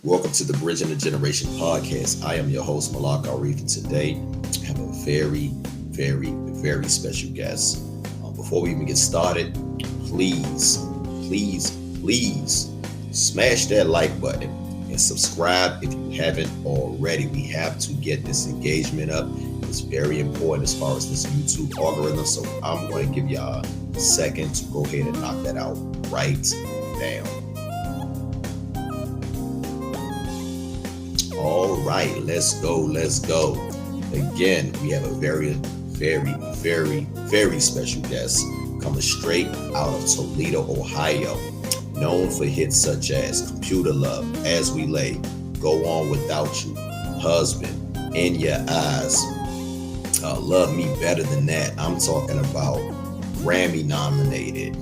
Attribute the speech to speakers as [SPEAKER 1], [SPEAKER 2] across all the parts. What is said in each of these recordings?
[SPEAKER 1] Welcome to the Bridging the Generation podcast. I am your host, Malak Arif, and today I have a very, very, very special guest. Before we even get started, please smash that like button and subscribe if you haven't already. We have to get this engagement up. It's very important as far as this YouTube algorithm, so I'm going to give you a second to go ahead and knock that out right now. All right, let's go. Again, we have a very, very, very, very special guest coming straight out of Toledo, Ohio, known for hits such as Computer Love, As We Lay, Go On Without You, Husband, In Your Eyes, Love Me Better Than That. I'm talking about Grammy nominated,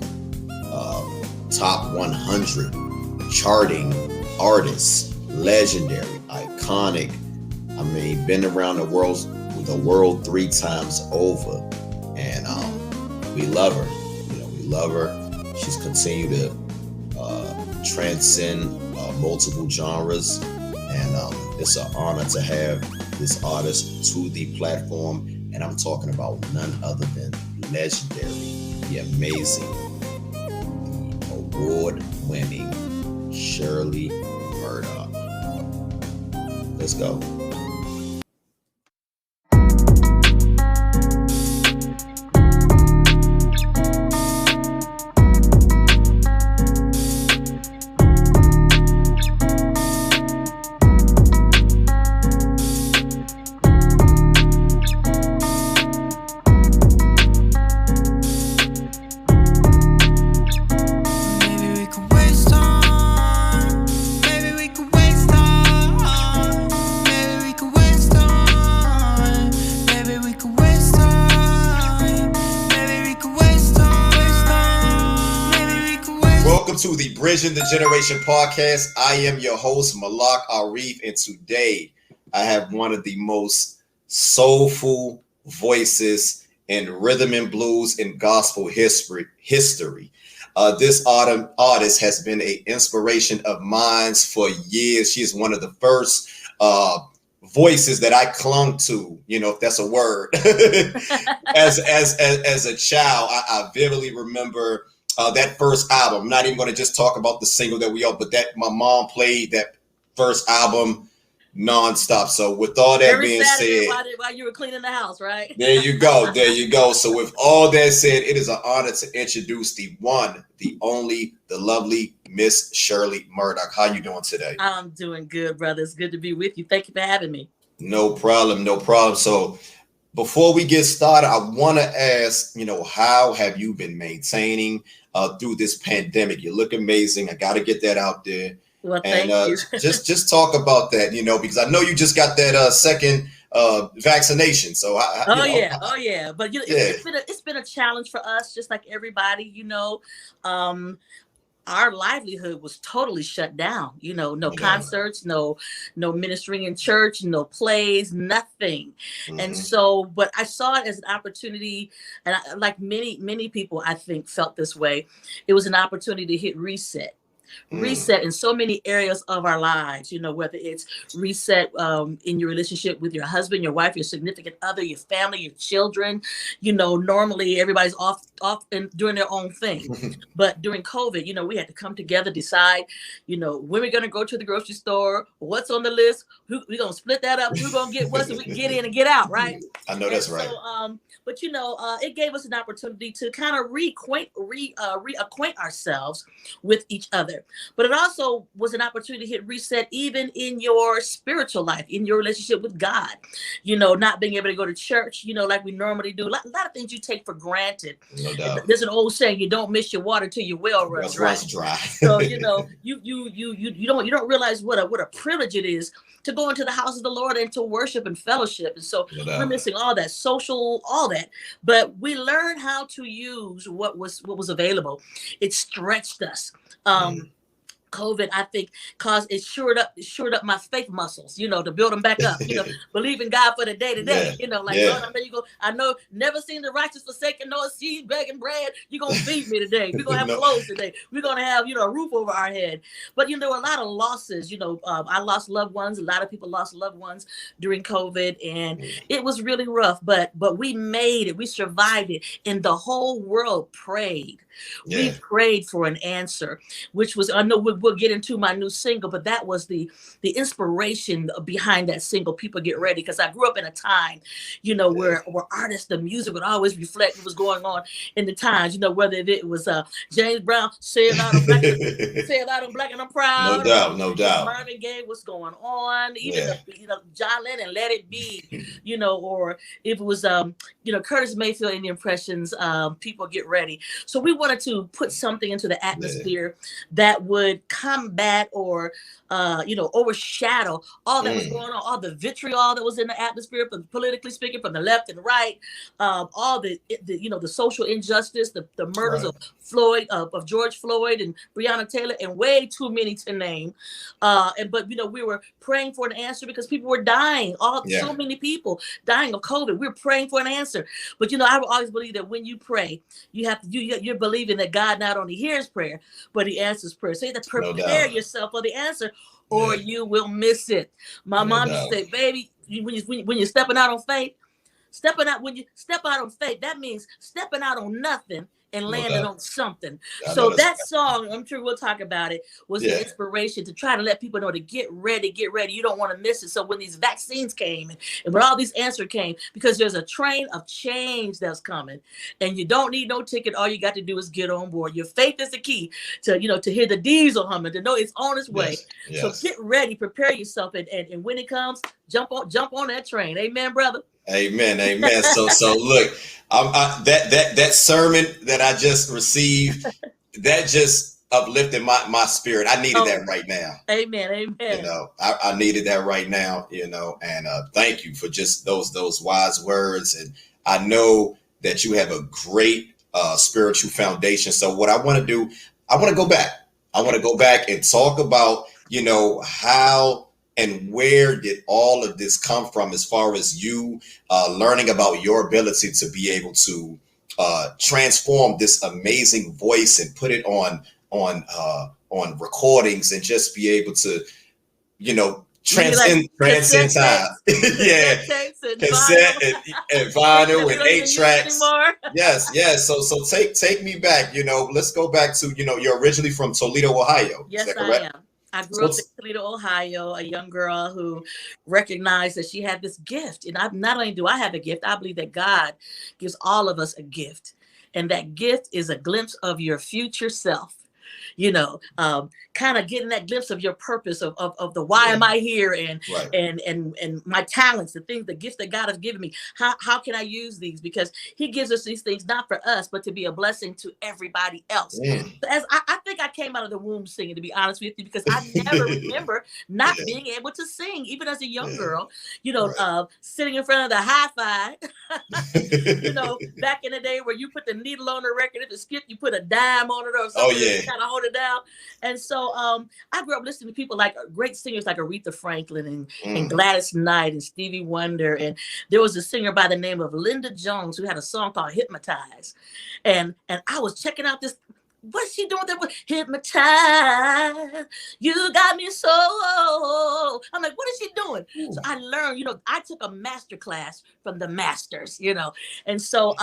[SPEAKER 1] top 100 charting artists, legendary, iconic. I mean, been around the world 3 times over, and we love her. We love her. She's continued to transcend multiple genres, and it's an honor to have this artist to the platform. And I'm talking about none other than legendary, the amazing, the award-winning Shirley Murdock. Let's go. To the Bridging the Generation podcast. I am your host, Malak Arif, and today I have one of the most soulful voices in rhythm and blues and gospel history. This artist has been an inspiration of mine for years. She is one of the first voices that I clung to, if that's a word. as a child, I vividly remember that first album. I'm not even going to just talk about the single that we all, but that my mom played that first album nonstop. So with all that
[SPEAKER 2] every
[SPEAKER 1] being
[SPEAKER 2] Saturday
[SPEAKER 1] said,
[SPEAKER 2] while you were cleaning the house, right?
[SPEAKER 1] There you go. So with all that said, it is an honor to introduce the one, the only, the lovely Miss Shirley Murdock. How you doing today?
[SPEAKER 2] I'm doing good, brother. It's good to be with you. Thank you for having me.
[SPEAKER 1] No problem. So before we get started, I want to ask, how have you been maintaining through this pandemic? You look amazing. I got to get that out there.
[SPEAKER 2] Well, thank you.
[SPEAKER 1] just talk about that, because I know you just got that second vaccination. So
[SPEAKER 2] yeah. But it's been a challenge for us, just like everybody. Our livelihood was totally shut down. No concerts, no ministering in church, no plays, nothing. Mm-hmm. And so, but I saw it as an opportunity, and like many people, I think, felt this way. It was an opportunity to hit reset in so many areas of our lives, whether it's reset in your relationship with your husband, your wife, your significant other, your family, your children. Normally everybody's off and doing their own thing. But during COVID, we had to come together, decide, when we're going to go to the grocery store, what's on the list, we're going to split that up, who's going to get what so we can get in and get out, right?
[SPEAKER 1] I know that's right.
[SPEAKER 2] But it gave us an opportunity to kind of reacquaint ourselves with each other. But it also was an opportunity to hit reset even in your spiritual life, in your relationship with God. Not being able to go to church, like we normally do. A lot of things you take for granted.
[SPEAKER 1] No doubt.
[SPEAKER 2] There's an old saying: you don't miss your water till your well runs dry. So you don't realize what a privilege it is to go into the house of the Lord and to worship and fellowship. And so we're missing all that social, all that. But we learned how to use what was available. It stretched us. COVID, I think, caused it shored up my faith muscles, to build them back up, believe in God for the day to day, like, Lord, I know you go, I know, never seen the righteous forsaken, nor seed begging bread. You're going to feed me today. We're going to have clothes today. We're going to have, a roof over our head. But, there were a lot of losses, I lost loved ones. A lot of people lost loved ones during COVID, and it was really rough, but we made it. We survived it, and the whole world prayed. We prayed for an answer, which was, I know we'll get into my new single, but that was the inspiration behind that single, People Get Ready, because I grew up in a time, where artists, the music would always reflect what was going on in the times, whether it was James Brown, say it loud, I'm black and I'm proud.
[SPEAKER 1] No doubt.
[SPEAKER 2] Marvin Gaye, what's going on? Even John Lennon, Let It Be, or if it was Curtis Mayfield in the Impressions, People Get Ready. So we wanted to put something into the atmosphere that would combat or overshadow all that was going on, all the vitriol that was in the atmosphere, from politically speaking, from the left and right, all the social injustice, the murders of Floyd, of George Floyd and Breonna Taylor, and way too many to name. But we were praying for an answer because people were dying. So many people dying of COVID. We're praying for an answer. But I will always believe that when you pray, you're believing that God not only hears prayer, but He answers prayer. So you have to prepare yourself for the answer, or you will miss it. My mom used to say, baby, when you're stepping out on faith, when you step out on faith, that means stepping out on nothing and landing on something. So that song, I'm sure we'll talk about it, was the inspiration to try to let people know to get ready. You don't want to miss it. So when these vaccines came and when all these answers came, because there's a train of change that's coming, and you don't need no ticket. All you got to do is get on board. Your faith is the key to, to hear the diesel humming, to know it's on its way. So get ready, prepare yourself, and when it comes, jump on that train. Amen, brother.
[SPEAKER 1] Amen. So look, that sermon that I just received, that just uplifted my spirit. I needed that right now.
[SPEAKER 2] Amen.
[SPEAKER 1] I needed that right now. And thank you for just those wise words. And I know that you have a great spiritual foundation. So what I want to do, I want to go back. I want to go back and talk about how and where did all of this come from, as far as you learning about your ability to be able to transform this amazing voice and put it on recordings, and just be able to, transcend time. Cassette and vinyl and 8-tracks. Yes. So take me back. Let's go back to, you're originally from Toledo, Ohio.
[SPEAKER 2] Yes, I am. I grew up in Toledo, Ohio, a young girl who recognized that she had this gift. And not only do I have a gift, I believe that God gives all of us a gift. And that gift is a glimpse of your future self. Kind of getting that glimpse of your purpose, of the why am I here, and my talents, the gifts that God has given me. How can I use these? Because He gives us these things not for us, but to be a blessing to everybody else. As I think I came out of the womb singing, to be honest with you, because I never remember not being able to sing, even as a young girl. Sitting in front of the hi-fi. Back in the day where you put the needle on the record, if it skipped, you put a dime on it or something to kind of hold it down. And so I grew up listening to people like great singers like Aretha Franklin and Gladys Knight and Stevie Wonder. And there was a singer by the name of Linda Jones who had a song called Hypnotize. And I was checking out this. What's she doing there? Hypnotize. You got me so. I'm like, what is she doing? So I learned, I took a master class from the masters, And so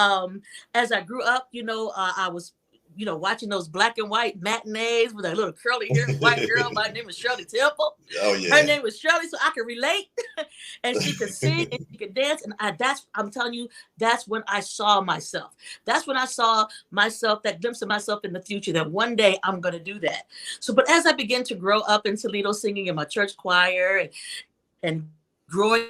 [SPEAKER 2] as I grew up, I was watching those black and white matinees with a little curly haired white girl. My name was Shirley Temple.
[SPEAKER 1] Oh yeah.
[SPEAKER 2] Her name was Shirley, so I could relate. And she could sing and she could dance. And I'm telling you, that's when I saw myself. That's when I saw myself, that glimpse of myself in the future, that one day I'm going to do that. So, but as I began to grow up in Toledo, singing in my church choir and growing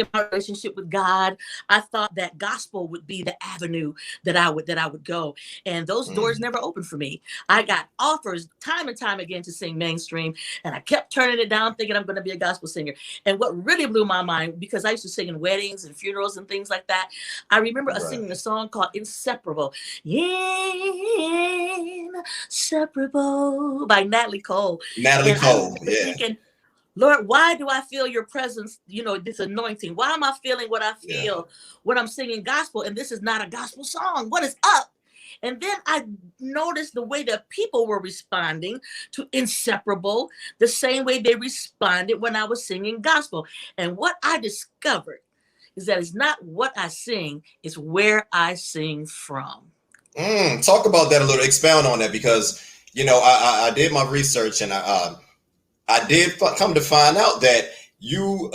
[SPEAKER 2] in my relationship with God, I thought that gospel would be the avenue that I would go. And those doors never opened for me. I got offers time and time again to sing mainstream, and I kept turning it down, thinking I'm going to be a gospel singer. And what really blew my mind, because I used to sing in weddings and funerals and things like that, I remember singing a song called Inseparable. Inseparable by Natalie Cole.
[SPEAKER 1] Natalie Cole, yeah.
[SPEAKER 2] Thinking, Lord, why do I feel your presence, this anointing? Why am I feeling what I feel when I'm singing gospel? And this is not a gospel song. What is up? And then I noticed the way that people were responding to Inseparable, the same way they responded when I was singing gospel. And what I discovered is that it's not what I sing, it's where I sing from.
[SPEAKER 1] Talk about that a little, expound on that, because, I did my research, and I did come to find out that you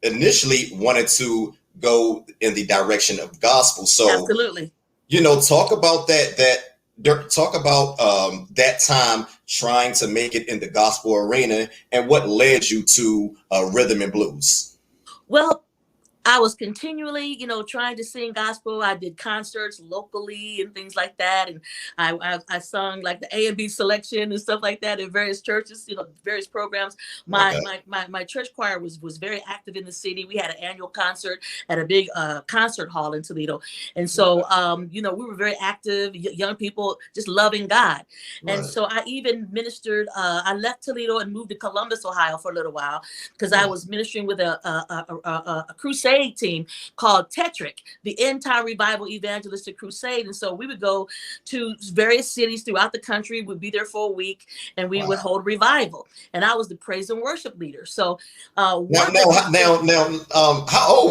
[SPEAKER 1] initially wanted to go in the direction of gospel. So
[SPEAKER 2] absolutely.
[SPEAKER 1] Talk about talk about that time trying to make it in the gospel arena, and what led you to rhythm and blues.
[SPEAKER 2] Well, I was continually, trying to sing gospel. I did concerts locally and things like that. And I sung like the A&B selection and stuff like that in various churches, various programs. My church choir was very active in the city. We had an annual concert at a big concert hall in Toledo. And so, we were very active, young people just loving God. And so I even ministered, I left Toledo and moved to Columbus, Ohio for a little while, because I was ministering with a crusade team called Tetrick, the End Time Revival Evangelistic Crusade. And so we would go to various cities throughout the country. We'd be there for a week, and we would hold revival. And I was the praise and worship leader. So how old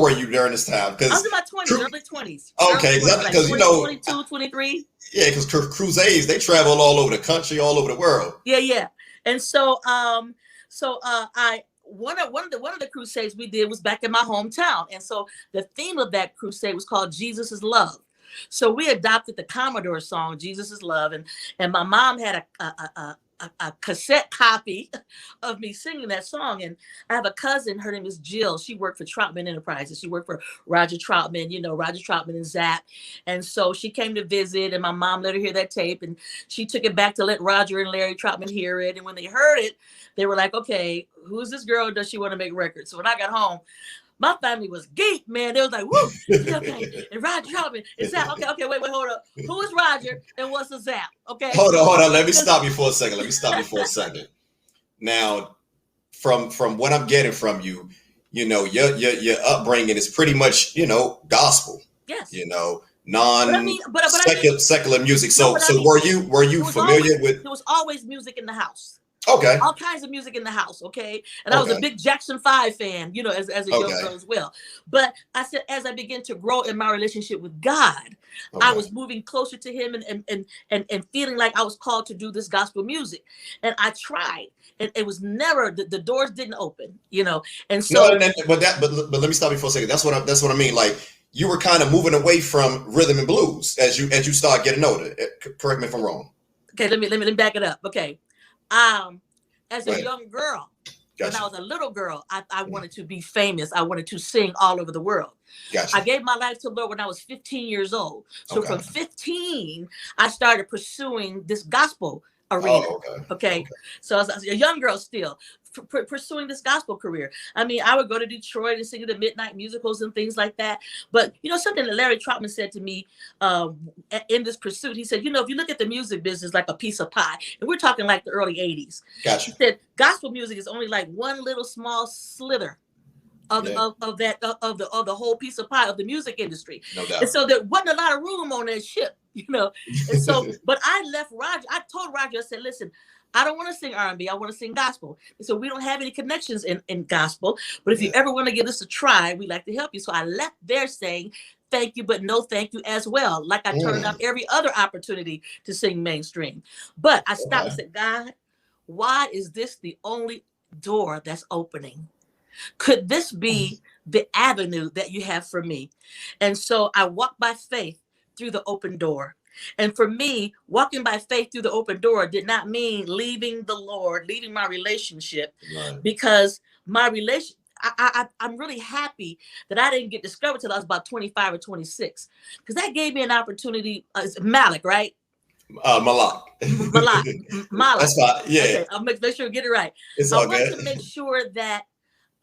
[SPEAKER 2] were you during this time?
[SPEAKER 1] I
[SPEAKER 2] was in my 20s, early 20s.
[SPEAKER 1] Okay, because
[SPEAKER 2] 22, 23.
[SPEAKER 1] Yeah, because crusades, they travel all over the country, all over the world.
[SPEAKER 2] Yeah. And so one of the crusades we did was back in my hometown. And so the theme of that crusade was called Jesus is Love. So we adopted the Commodore song, Jesus is Love. And my mom had a cassette copy of me singing that song. And I have a cousin, her name is Jill. She worked for Troutman Enterprises. She worked for Roger Troutman, Roger Troutman and Zap. And so she came to visit, and my mom let her hear that tape, and she took it back to let Roger and Larry Troutman hear it. And when they heard it, they were like, okay, who's this girl? Does she want to make records? So when I got home, my family was geek, man. They was like, woo, okay. And Roger Troutman and Zap. Okay, wait, hold up. Who is Roger and what's a Zap? Okay.
[SPEAKER 1] Hold on. Let me stop you for a second. Now, from what I'm getting from you, your upbringing is pretty much, gospel.
[SPEAKER 2] Yes.
[SPEAKER 1] Secular music. So were you familiar with?
[SPEAKER 2] There was always music in the house.
[SPEAKER 1] Okay.
[SPEAKER 2] All kinds of music in the house, okay? And I was a big Jackson 5 fan, as a young girl as well. But I said, as I began to grow in my relationship with God, I was moving closer to him and feeling like I was called to do this gospel music. And I tried. And it was never, the doors didn't open, And so
[SPEAKER 1] but let me stop you for a second. That's what I mean. Like, you were kind of moving away from rhythm and blues as you start getting older. Correct me if I'm wrong.
[SPEAKER 2] Okay, let me back it up. Okay. As a young girl, when I was a little girl, I wanted to be famous. I wanted to sing all over the world. I gave my life to the Lord when I was 15 years old. So from 15, I started pursuing this gospel arena. Okay. So I was a young girl still pursuing this gospel career. I mean, I would go to Detroit and sing at the midnight musicals and things like that. But, something that Larry Troutman said to me in this pursuit, he said, if you look at the music business like a piece of pie, and we're talking like the early 80s. He said, gospel music is only like one little small slither of the whole piece of pie of the music industry.
[SPEAKER 1] No doubt.
[SPEAKER 2] And so there wasn't a lot of room on that ship, And so, but I left Roger. I told Roger, I said, listen, I don't want to sing R&B. I want to sing gospel. And so we don't have any connections in gospel. But if you ever want to give this a try, we'd like to help you. So I left there saying, thank you, but no thank you as well. Like I turned down every other opportunity to sing mainstream. But I stopped and said, God, why is this the only door that's opening? Could this be the avenue that you have for me? And so I walked by faith through the open door. And for me, walking by faith through the open door did not mean leaving the Lord, leaving my relationship, because my relation, I'm really happy that I didn't get discovered till I was about 25 or 26, because that gave me an opportunity. It's Malik, right?
[SPEAKER 1] Malak.
[SPEAKER 2] Malak. Malak.
[SPEAKER 1] That's fine. Yeah.
[SPEAKER 2] Okay, I'll make sure I get it right.
[SPEAKER 1] It's
[SPEAKER 2] I
[SPEAKER 1] all
[SPEAKER 2] wanted
[SPEAKER 1] good.
[SPEAKER 2] to make sure that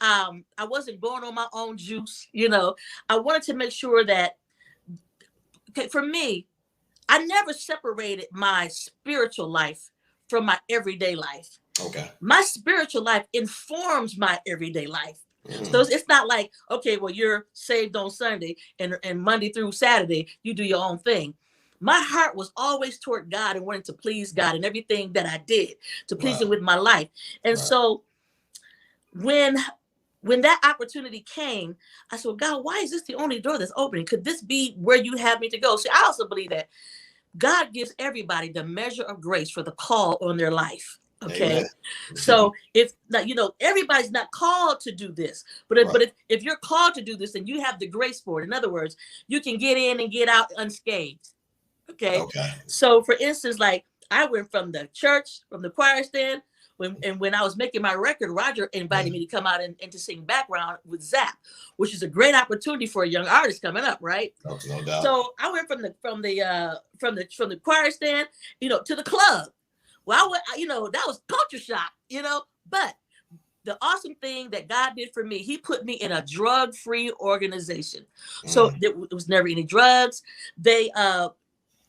[SPEAKER 2] I wasn't going on my own juice. You know, I wanted to make sure that, okay, for me, I never separated my spiritual life from my everyday life.
[SPEAKER 1] Okay.
[SPEAKER 2] My spiritual life informs my everyday life. So it's not like, okay, well, you're saved on Sunday and Monday through Saturday, you do your own thing. My heart was always toward God and wanting to please God in everything that I did, to please Him with my life. And so when that opportunity came, I said, well, God, why is this the only door that's opening? Could this be where you have me to go? See, I also believe that God gives everybody the measure of grace for the call on their life. Okay. Amen. So if everybody's not called to do this, but if you're called to do this, then you have the grace for it. In other words, you can get in and get out unscathed. Okay. So for instance, like I went from the church, from the choir stand, when I was making my record, Roger invited me to come out and to sing background with Zap, which is a great opportunity for a young artist coming up, right? No doubt. So I went from the choir stand, to the club. Well, that was culture shock, but the awesome thing that God did for me, He put me in a drug-free organization. So there was never any drugs. The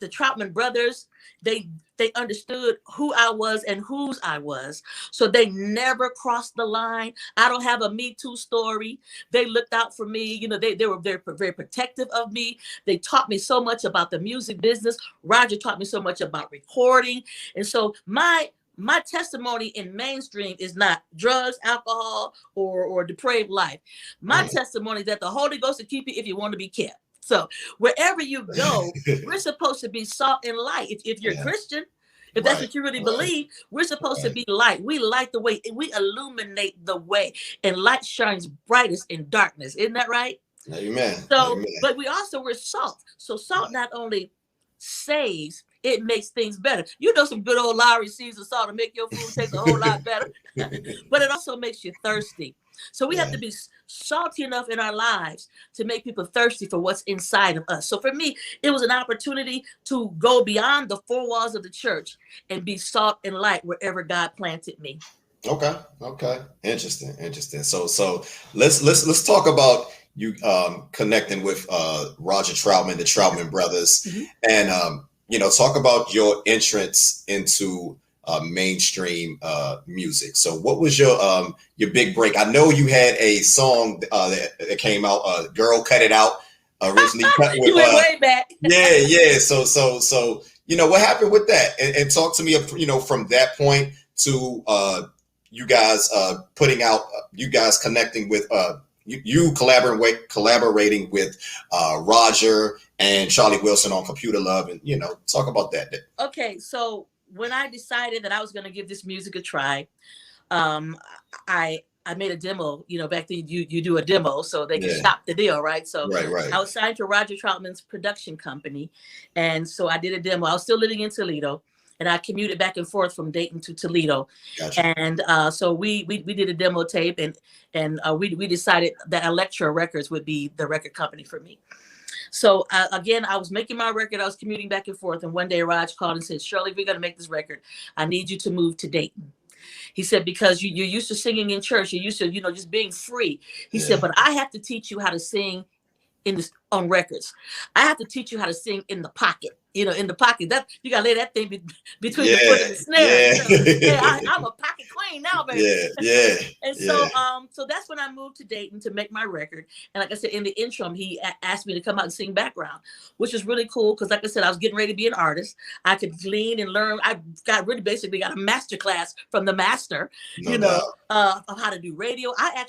[SPEAKER 2] Troutman brothers, they understood who I was and whose I was. So they never crossed the line. I don't have a Me Too story. They looked out for me. They were very protective of me. They taught me so much about the music business. Roger taught me so much about recording. And so my testimony in mainstream is not drugs, alcohol, or depraved life. My testimony is that the Holy Ghost will keep you if you want to be kept. So wherever you go, we're supposed to be salt and light. If you're a Christian, if that's what you really believe, we're supposed to be light. We light the way. We illuminate the way. And light shines brightest in darkness. Isn't that right?
[SPEAKER 1] Amen.
[SPEAKER 2] So,
[SPEAKER 1] Amen.
[SPEAKER 2] but we're salt. So salt not only saves, it makes things better. Some good old Lowry seasoned salt to make your food taste a whole lot better. But it also makes you thirsty. So we have to be salty enough in our lives to make people thirsty for what's inside of us. So for me, it was an opportunity to go beyond the four walls of the church and be salt and light wherever God planted me.
[SPEAKER 1] Okay. Interesting. So let's talk about you connecting with Roger Troutman, the Troutman brothers, and talk about your entrance into mainstream music. So what was your big break? I know you had a song that came out, Girl Cut It Out, originally cut with,
[SPEAKER 2] you went way back.
[SPEAKER 1] Yeah. So what happened with that? And talk to me, from that point to you guys putting out, you guys connecting with you collaborating with Roger and Charlie Wilson on Computer Love, and talk about that.
[SPEAKER 2] Okay, so when I decided that I was going to give this music a try, I made a demo. Back then you do a demo so they can shop the deal, right? So
[SPEAKER 1] right. I
[SPEAKER 2] was signed to Roger Troutman's production company, and so I did a demo. I was still living in Toledo, and I commuted back and forth from Dayton to Toledo. Gotcha. And so we did a demo tape, and we decided that Elektra Records would be the record company for me. So again, I was making my record. I was commuting back and forth. And one day Raj called and said, Shirley, we're going to make this record. I need you to move to Dayton. He said, because you're used to singing in church. You're used to, just being free. He said, but I have to teach you how to sing on records. I have to teach you how to sing in the pocket. In the pocket, that you gotta lay that thing between the foot and the snare. I'm a pocket queen now, baby. And so that's when I moved to Dayton to make my record. And like I said, in the interim, he asked me to come out and sing background, which was really cool because, like I said, I was getting ready to be an artist. I could glean and learn. I basically got a master class from the master, of how to do radio. I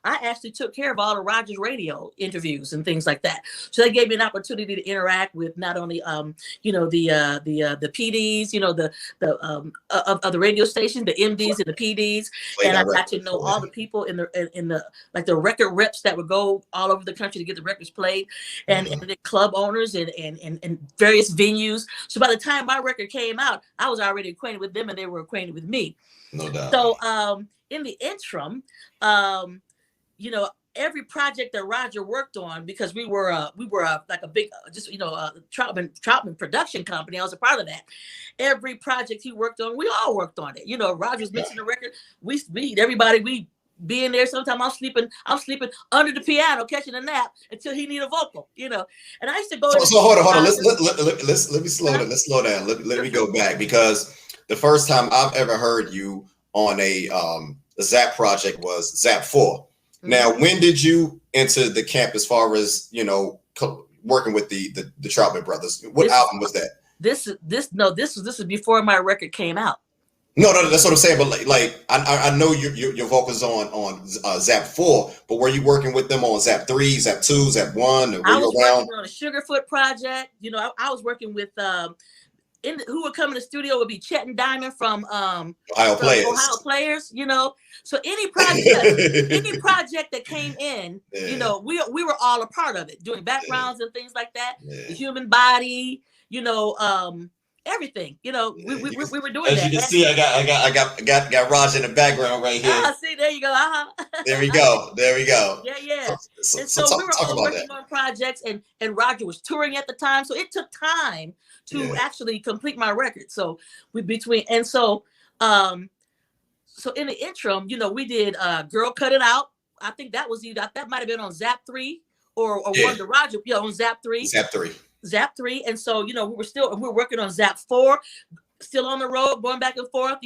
[SPEAKER 2] actually took care of all of Roger's radio interviews and things like that. So they gave me an opportunity to interact with not only the PDs, of the radio station, the MDs and the PDs, and I got to know all the people in the record reps that would go all over the country to get the records played, and the club owners and various venues. So by the time my record came out, I was already acquainted with them, and they were acquainted with me. No doubt. So in the interim, every project that Roger worked on, because we were like a big, Troutman production company. I was a part of that. Every project he worked on, we all worked on it. Roger's mixing the record. We everybody, we be in there. Sometimes I'm sleeping under the piano, catching a nap until he need a vocal, And I used to go.
[SPEAKER 1] So hold on. Let me slow down. Let's slow down. Let me go back, because the first time I've ever heard you on a Zap project was Zap 4. Now, when did you enter the camp as far as, working with the Troutman brothers? What album was that?
[SPEAKER 2] This is before my record came out.
[SPEAKER 1] No, that's what I'm saying. But like I know your vocals on Zap 4, but were you working with them on Zap 3, Zap 2, Zap 1?
[SPEAKER 2] I was working on a Sugarfoot project. I was working with who would come in the studio would be Chet and Diamond from Ohio Players. So any project that came in, we were all a part of it, doing backgrounds and things like that. The Human Body, everything. We were doing that.
[SPEAKER 1] As you can see, I got Roger in the background right here.
[SPEAKER 2] See, there you go.
[SPEAKER 1] There we go.
[SPEAKER 2] Yeah. So we were all working on projects, and Roger was touring at the time, so it took time to actually complete my record. So so in the interim, we did Girl Cut It Out. I think that might have been on Zap 3 or one to Roger, on Zap 3. Zap 3. And so, we're working on Zap 4, still on the road, going back and forth,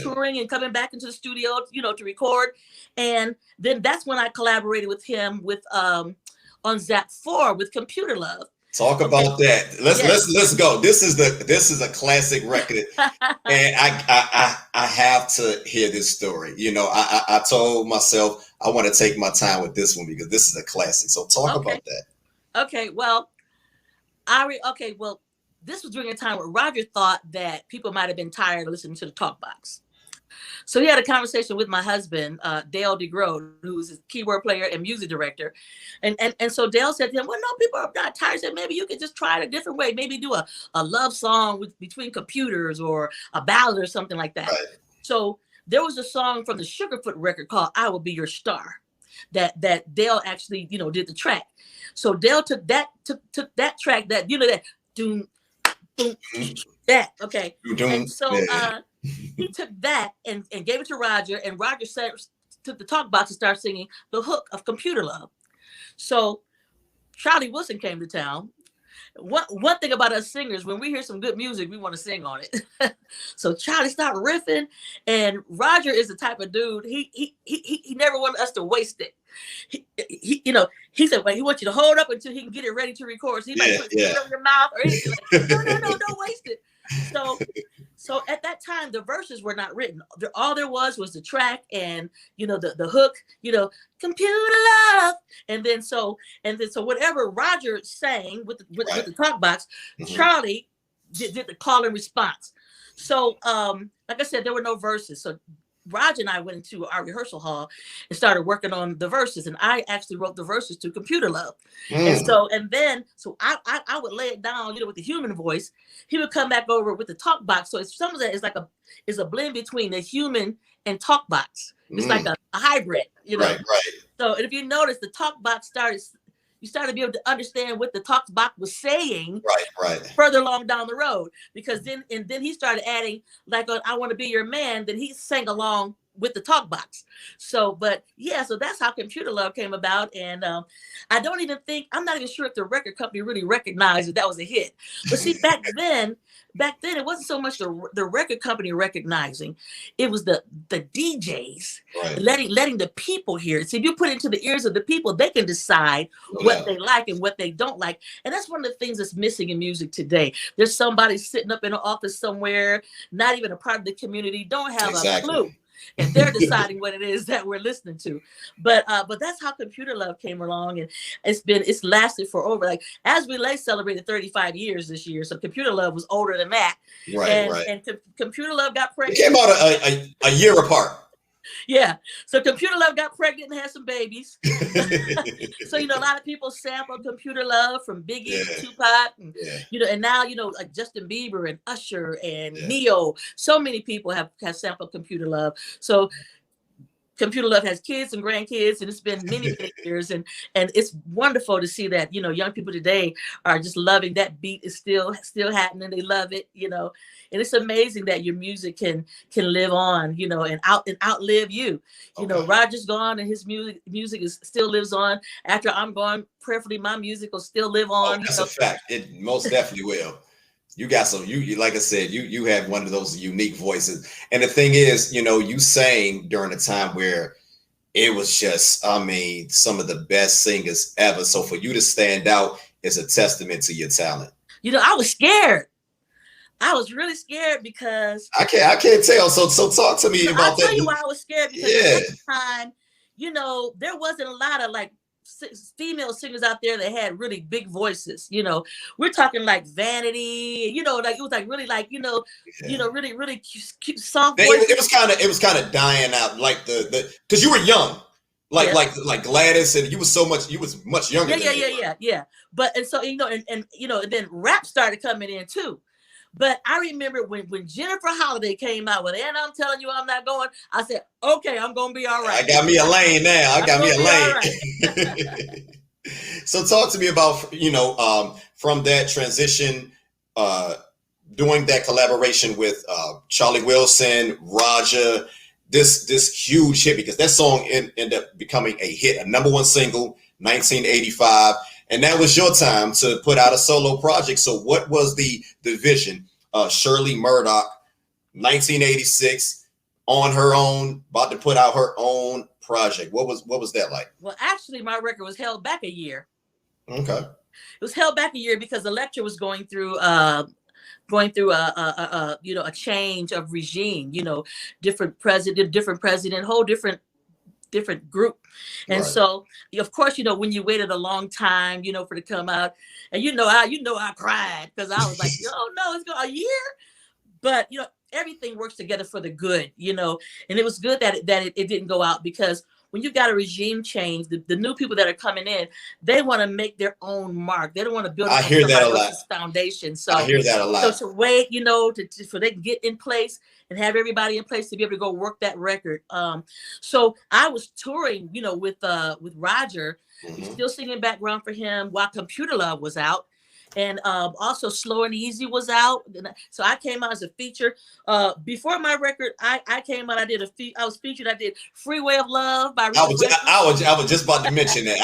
[SPEAKER 2] touring and coming back into the studio, to record. And then that's when I collaborated with him on Zap 4 with Computer Love.
[SPEAKER 1] Talk about that. Let's go. This is a classic record, and I have to hear this story. I told myself I want to take my time with this one because this is a classic. So talk about that.
[SPEAKER 2] Okay. Well, this was during a time where Roger thought that people might have been tired of listening to the talk box. So he had a conversation with my husband, Dale DeGrode, who's a keyboard player and music director. And so Dale said to him, well, no, people are not tired. Said, maybe you could just try it a different way. Maybe do a love song between computers or a ballad or something like that. Right. So there was a song from the Sugarfoot record called I Will Be Your Star that Dale actually, did the track. So Dale took that track that, that doom, boom, that. Okay. And so he took that and gave it to Roger, and Roger took the talk box and started singing the hook of Computer Love. So Charlie Wilson came to town. One thing about us singers, when we hear some good music, we want to sing on it. So Charlie started riffing, and Roger is the type of dude, he never wanted us to waste it. He said, well, he wants you to hold up until he can get it ready to record. So he might put it over your mouth or anything. Like, no, don't waste it. So at that time, the verses were not written. All there was the track and, the hook, Computer Love. And then so whatever Roger sang with the talk box, Charlie did the call and response. So, like I said, there were no verses. So Roger and I went into our rehearsal hall and started working on the verses, and I actually wrote the verses to Computer Love. And then I would lay it down, with the human voice. He would come back over with the talk box. So some of that is a blend between the human and talk box. It's like a hybrid, Right. So if you notice, the talk box you started to be able to understand what the talk box was saying further along down the road, because then he started adding like on I Want to Be Your Man, then he sang along with the talk box. So that's how Computer Love came about. And I'm not even sure if the record company really recognized that was a hit. But see, back then it wasn't so much the record company recognizing, it was the DJs letting the people hear it. See, if you put it into the ears of the people, they can decide what they like and what they don't like. And that's one of the things that's missing in music today. There's somebody sitting up in an office somewhere, not even a part of the community, don't have a clue. And they're deciding what it is that we're listening to. But that's how Computer Love came along, and it's lasted for over, As We Lay celebrated 35 years this year. So Computer Love was older than that. And Computer Love got pregnant.
[SPEAKER 1] It came out a year apart.
[SPEAKER 2] Yeah. So Computer Love got pregnant and had some babies. So, a lot of people sample Computer Love from Biggie and Tupac. And, and now, like Justin Bieber and Usher and Neo. So many people have sampled Computer Love. So Computer Love has kids and grandkids, and it's been many, many years, and it's wonderful to see that, you know, young people today are just loving that beat is still happening. They love it, you know, and it's amazing that your music can live on, you know, and outlive you. You know, Roger's gone and his music still lives on. After I'm gone, prayerfully my music will still live on.
[SPEAKER 1] That's a fact. It most definitely will. You got some, you like I said, you have one of those unique voices. And the thing is, you know, you sang during a time where it was just, I mean, some of the best singers ever. So for you to stand out is a testament to your talent.
[SPEAKER 2] You know, I was scared. I was really scared because
[SPEAKER 1] I can't tell. So talk to me about that.
[SPEAKER 2] I'll tell you why I was scared, because at the time, you know, there wasn't a lot of like female singers out there that had really big voices. You know, we're talking like Vanity, you know, like it was like really like, you know, really, really cute soft voices.
[SPEAKER 1] It was kind of dying out, like the because you were young. Like Gladys, and you was much younger.
[SPEAKER 2] Yeah. But and so, you know, and you know, and then rap started coming in too. But I remember when Jennifer Holiday came out with, and I'm telling you, I'm not going. I said, okay, I'm gonna be all right.
[SPEAKER 1] I got me a lane now. I got me a lane. So talk to me about, you know, from that transition, doing that collaboration with Charlie Wilson, Roger, this huge hit, because that song ended up becoming a hit, a #1 single, 1985. And that was your time to put out a solo project. So what was the vision? Shirley Murdock, 1986, on her own, about to put out her own project. What was that like?
[SPEAKER 2] Well, actually, my record was held back a year.
[SPEAKER 1] Okay.
[SPEAKER 2] It was held back a year because Elektra was going through you know, a change of regime. You know, different president, whole different group. And so, of course, you know, when you waited a long time, you know, for it to come out, and I cried because I was like, oh no, it's going a year. But, you know, everything works together for the good, you know, and it was good that it didn't go out, because when you got a regime change, the new people that are coming in, they want to make their own mark. They don't want to build
[SPEAKER 1] I hear that a lot.
[SPEAKER 2] Foundation. So
[SPEAKER 1] I hear that a lot.
[SPEAKER 2] So to wait, you know, for they can get in place and have everybody in place to be able to go work that record. So I was touring, you know, with Roger, still singing background for him while Computer Love was out. And also Slow and Easy was out. So I came out as a feature. Before my record, I came out, I was featured. I did Freeway of Love by
[SPEAKER 1] I was just about to mention that.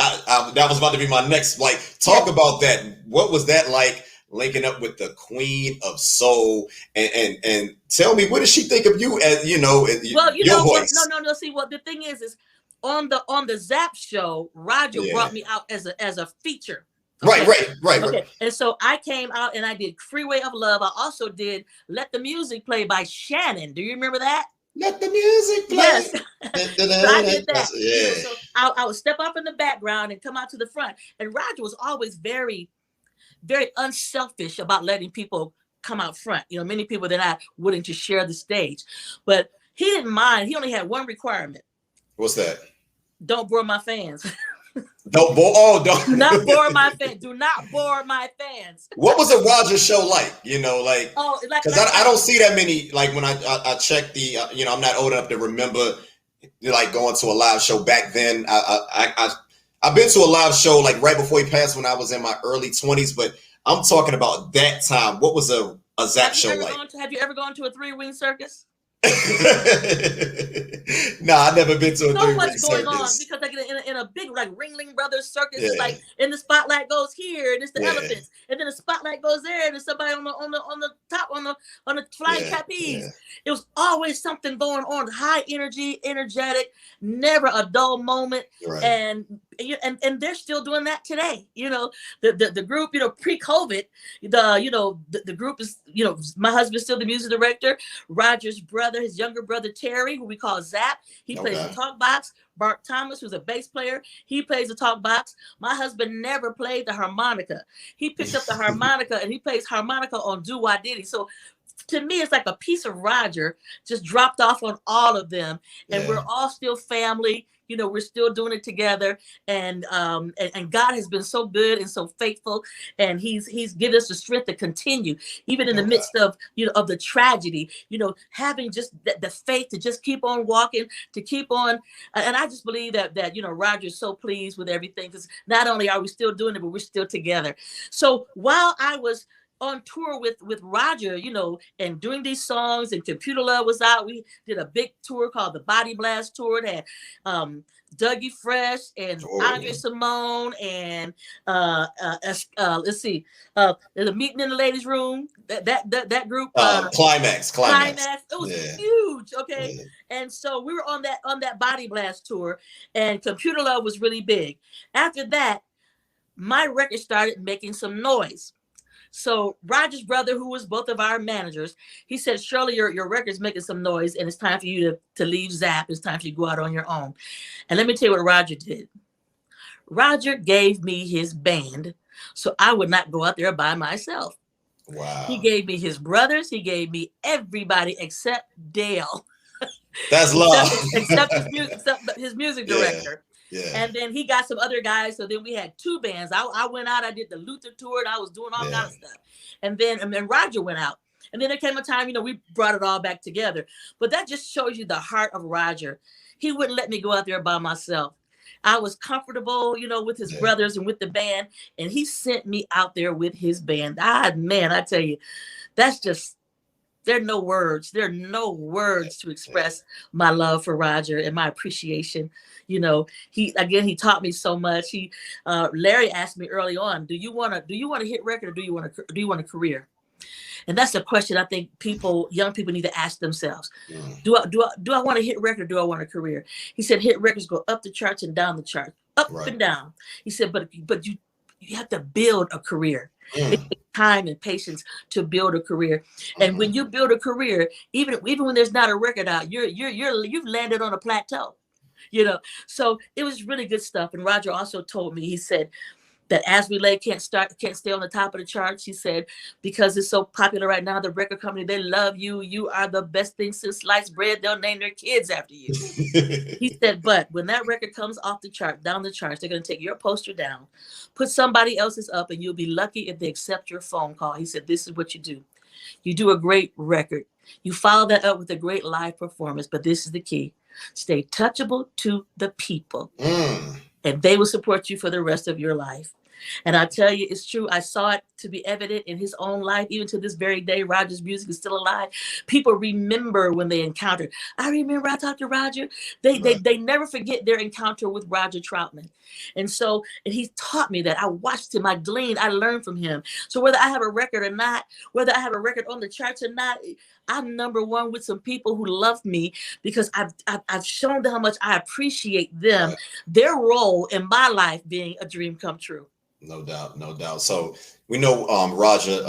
[SPEAKER 1] That was about to be my next, like, talk about that. What was that like, linking up with the Queen of Soul, and tell me, what does she think of you as, you know,
[SPEAKER 2] well, you
[SPEAKER 1] your
[SPEAKER 2] know,
[SPEAKER 1] voice?
[SPEAKER 2] No. See, what the thing is on the Zap show, Roger brought me out as a feature. Okay.
[SPEAKER 1] Right.
[SPEAKER 2] Okay, and so I came out and I did Freeway of Love. I also did Let the Music Play by Shannon. Do you remember that?
[SPEAKER 1] Let the music play.
[SPEAKER 2] Yes. So I did that.
[SPEAKER 1] Yeah.
[SPEAKER 2] So I would step up in the background and come out to the front. And Roger was always very, very unselfish about letting people come out front. You know, many people they're not willing to share the stage, but he didn't mind. He only had one requirement.
[SPEAKER 1] What's that?
[SPEAKER 2] Don't bore my fans.
[SPEAKER 1] Don't.
[SPEAKER 2] Do not bore my fans. Do not bore my fans.
[SPEAKER 1] What was a Roger show like? You know, like, because I don't see that many. Like when I check the, you know, I'm not old enough to remember like going to a live show back then. I've been to a live show like right before he passed when I was in my early 20s, but I'm talking about that time. What was a Zap show like?
[SPEAKER 2] Have you ever gone to a 3-wing circus?
[SPEAKER 1] No, I've never been to a 3-ring
[SPEAKER 2] so much
[SPEAKER 1] circus.
[SPEAKER 2] going on, because like in a big like Ringling Brothers circus, like, and the spotlight goes here and it's the elephants, and then the spotlight goes there and there's somebody on the top on the flying trapeze. It was always something going on, high energy, energetic, never a dull moment. And they're still doing that today. You know, the group, you know, pre-COVID, the group is, you know, my husband's still the music director. Roger's brother, his younger brother Terry, who we call Zap, he plays the talk box. Bart Thomas, who's a bass player, he plays the talk box. My husband never played the harmonica. He picked up the harmonica and he plays harmonica on Do Wah Diddy. So to me, it's like a piece of Roger just dropped off on all of them, and we're all still family. You know, we're still doing it together, and God has been so good and so faithful, and He's given us the strength to continue, even in the midst of of the tragedy. You know, having just the faith to just keep on walking, to keep on, and I just believe that Roger is so pleased with everything, because not only are we still doing it, but we're still together. So while I was on tour with Roger, and doing these songs, and Computer Love was out. We did a big tour called the Body Blast Tour that had Dougie Fresh and Andre Simone and let's see, there's a Meeting in the Ladies Room. That group,
[SPEAKER 1] Climax.
[SPEAKER 2] It was huge. Okay, and so we were on that Body Blast tour, and Computer Love was really big. After that, my record started making some noise. So Roger's brother, who was both of our managers, he said, "Shirley, your record's making some noise, and it's time for you to leave Zap. It's time for you to go out on your own." And let me tell you what Roger did. Roger gave me his band so I would not go out there by myself.
[SPEAKER 1] Wow.
[SPEAKER 2] He gave me his brothers. He gave me everybody except Dale.
[SPEAKER 1] That's love.
[SPEAKER 2] except his music director.
[SPEAKER 1] Yeah.
[SPEAKER 2] And then he got some other guys. So then we had two bands. I went out, I did the Luther tour, and I was doing all kind of stuff. And then Roger went out. And then there came a time, we brought it all back together. But that just shows you the heart of Roger. He wouldn't let me go out there by myself. I was comfortable, with his brothers and with the band. And he sent me out there with his band. Man, I tell you, that's just, there are no words. There are no words to express my love for Roger and my appreciation. He taught me so much. Larry asked me early on, do you want a hit record, or do you want a career? And that's a question I think young people need to ask themselves. Do I want a hit record, or do I want a career? He said, hit records go up the charts and down the charts, up and down. He said, but you have to build a career. It takes time and patience to build a career. And when you build a career, even when there's not a record out, you've landed on a plateau. So it was really good stuff. And Roger also told me, he said that As We Lay can't stay on the top of the charts. He said, because it's so popular right now, the record company, they love you. You are the best thing since sliced bread. They'll name their kids after you. He said, but when that record comes off the chart, down the charts, they're going to take your poster down, put somebody else's up, and you'll be lucky if they accept your phone call. He said, this is what you do. You do a great record. You follow that up with a great live performance, but this is the key. Stay touchable to the people, and they will support you for the rest of your life. And I tell you, it's true. I saw it to be evident in his own life. Even to this very day, Roger's music is still alive. People remember when they encountered. I remember I talked to Roger. They never forget their encounter with Roger Troutman. And he taught me that. I watched him. I gleaned. I learned from him. So whether I have a record or not, whether I have a record on the charts or not, I'm number one with some people who love me because I've shown them how much I appreciate them, their role in my life being a dream come true.
[SPEAKER 1] No doubt. So we know Roger,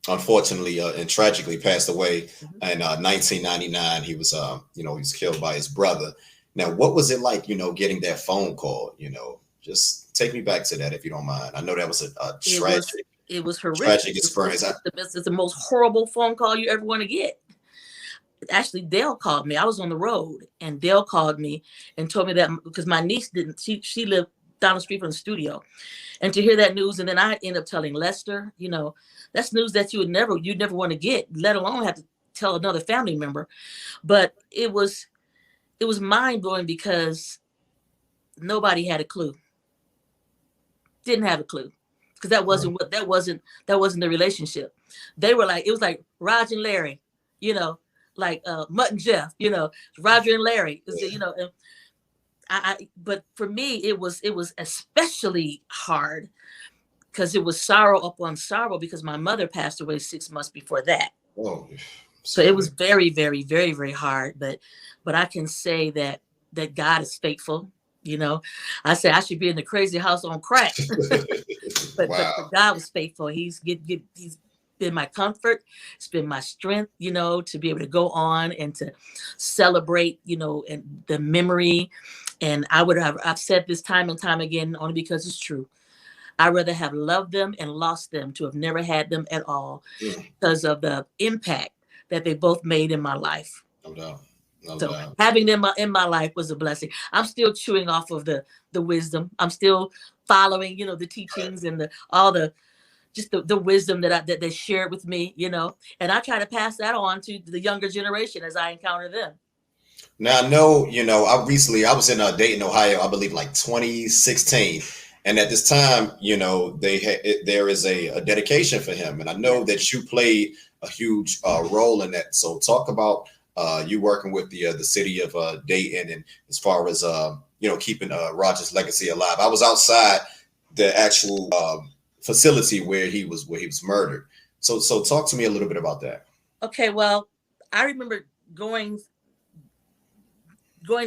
[SPEAKER 1] unfortunately and tragically passed away in 1999. He was, he was killed by his brother. Now, what was it like, getting that phone call? Just take me back to that if you don't mind. I know that was a tragic. It was horrific. Tragic experience.
[SPEAKER 2] It's the most horrible phone call you ever want to get. Actually, Dale called me. I was on the road, and Dale called me and told me that because my niece didn't. She lived down the street from the studio, and to hear that news, and then I ended up telling Lester. That's news that you'd never want to get, let alone have to tell another family member. But it was mind blowing because nobody had a clue. Didn't have a clue. Because that wasn't the relationship. They were like, it was like Roger and Larry, like Mutt and Jeff, Roger and Larry, but for me, it was especially hard because it was sorrow upon sorrow because my mother passed away 6 months before that.
[SPEAKER 1] Oh,
[SPEAKER 2] so it was very, very, very, very hard. But I can say that God is faithful. I say I should be in the crazy house on crack. But God was faithful. He's been my comfort. It's been my strength, to be able to go on and to celebrate, and the memory. And I've said this time and time again, only because it's true. I'd rather have loved them and lost them to have never had them at all because of the impact that they both made in my life.
[SPEAKER 1] No doubt. No
[SPEAKER 2] So
[SPEAKER 1] doubt.
[SPEAKER 2] having them in my life was a blessing. I'm still chewing off of the wisdom. I'm still following, the teachings and all the wisdom that they shared with me, and I try to pass that on to the younger generation as I encounter them.
[SPEAKER 1] Now I know, I was in Dayton, Ohio, I believe like 2016. And at this time, there is a dedication for him. And I know that you played a huge role in that. So talk about you working with the city of Dayton, and as far as, keeping Roger's legacy alive. I was outside the actual facility where he was murdered. So talk to me a little bit about that.
[SPEAKER 2] Okay, well, I remember going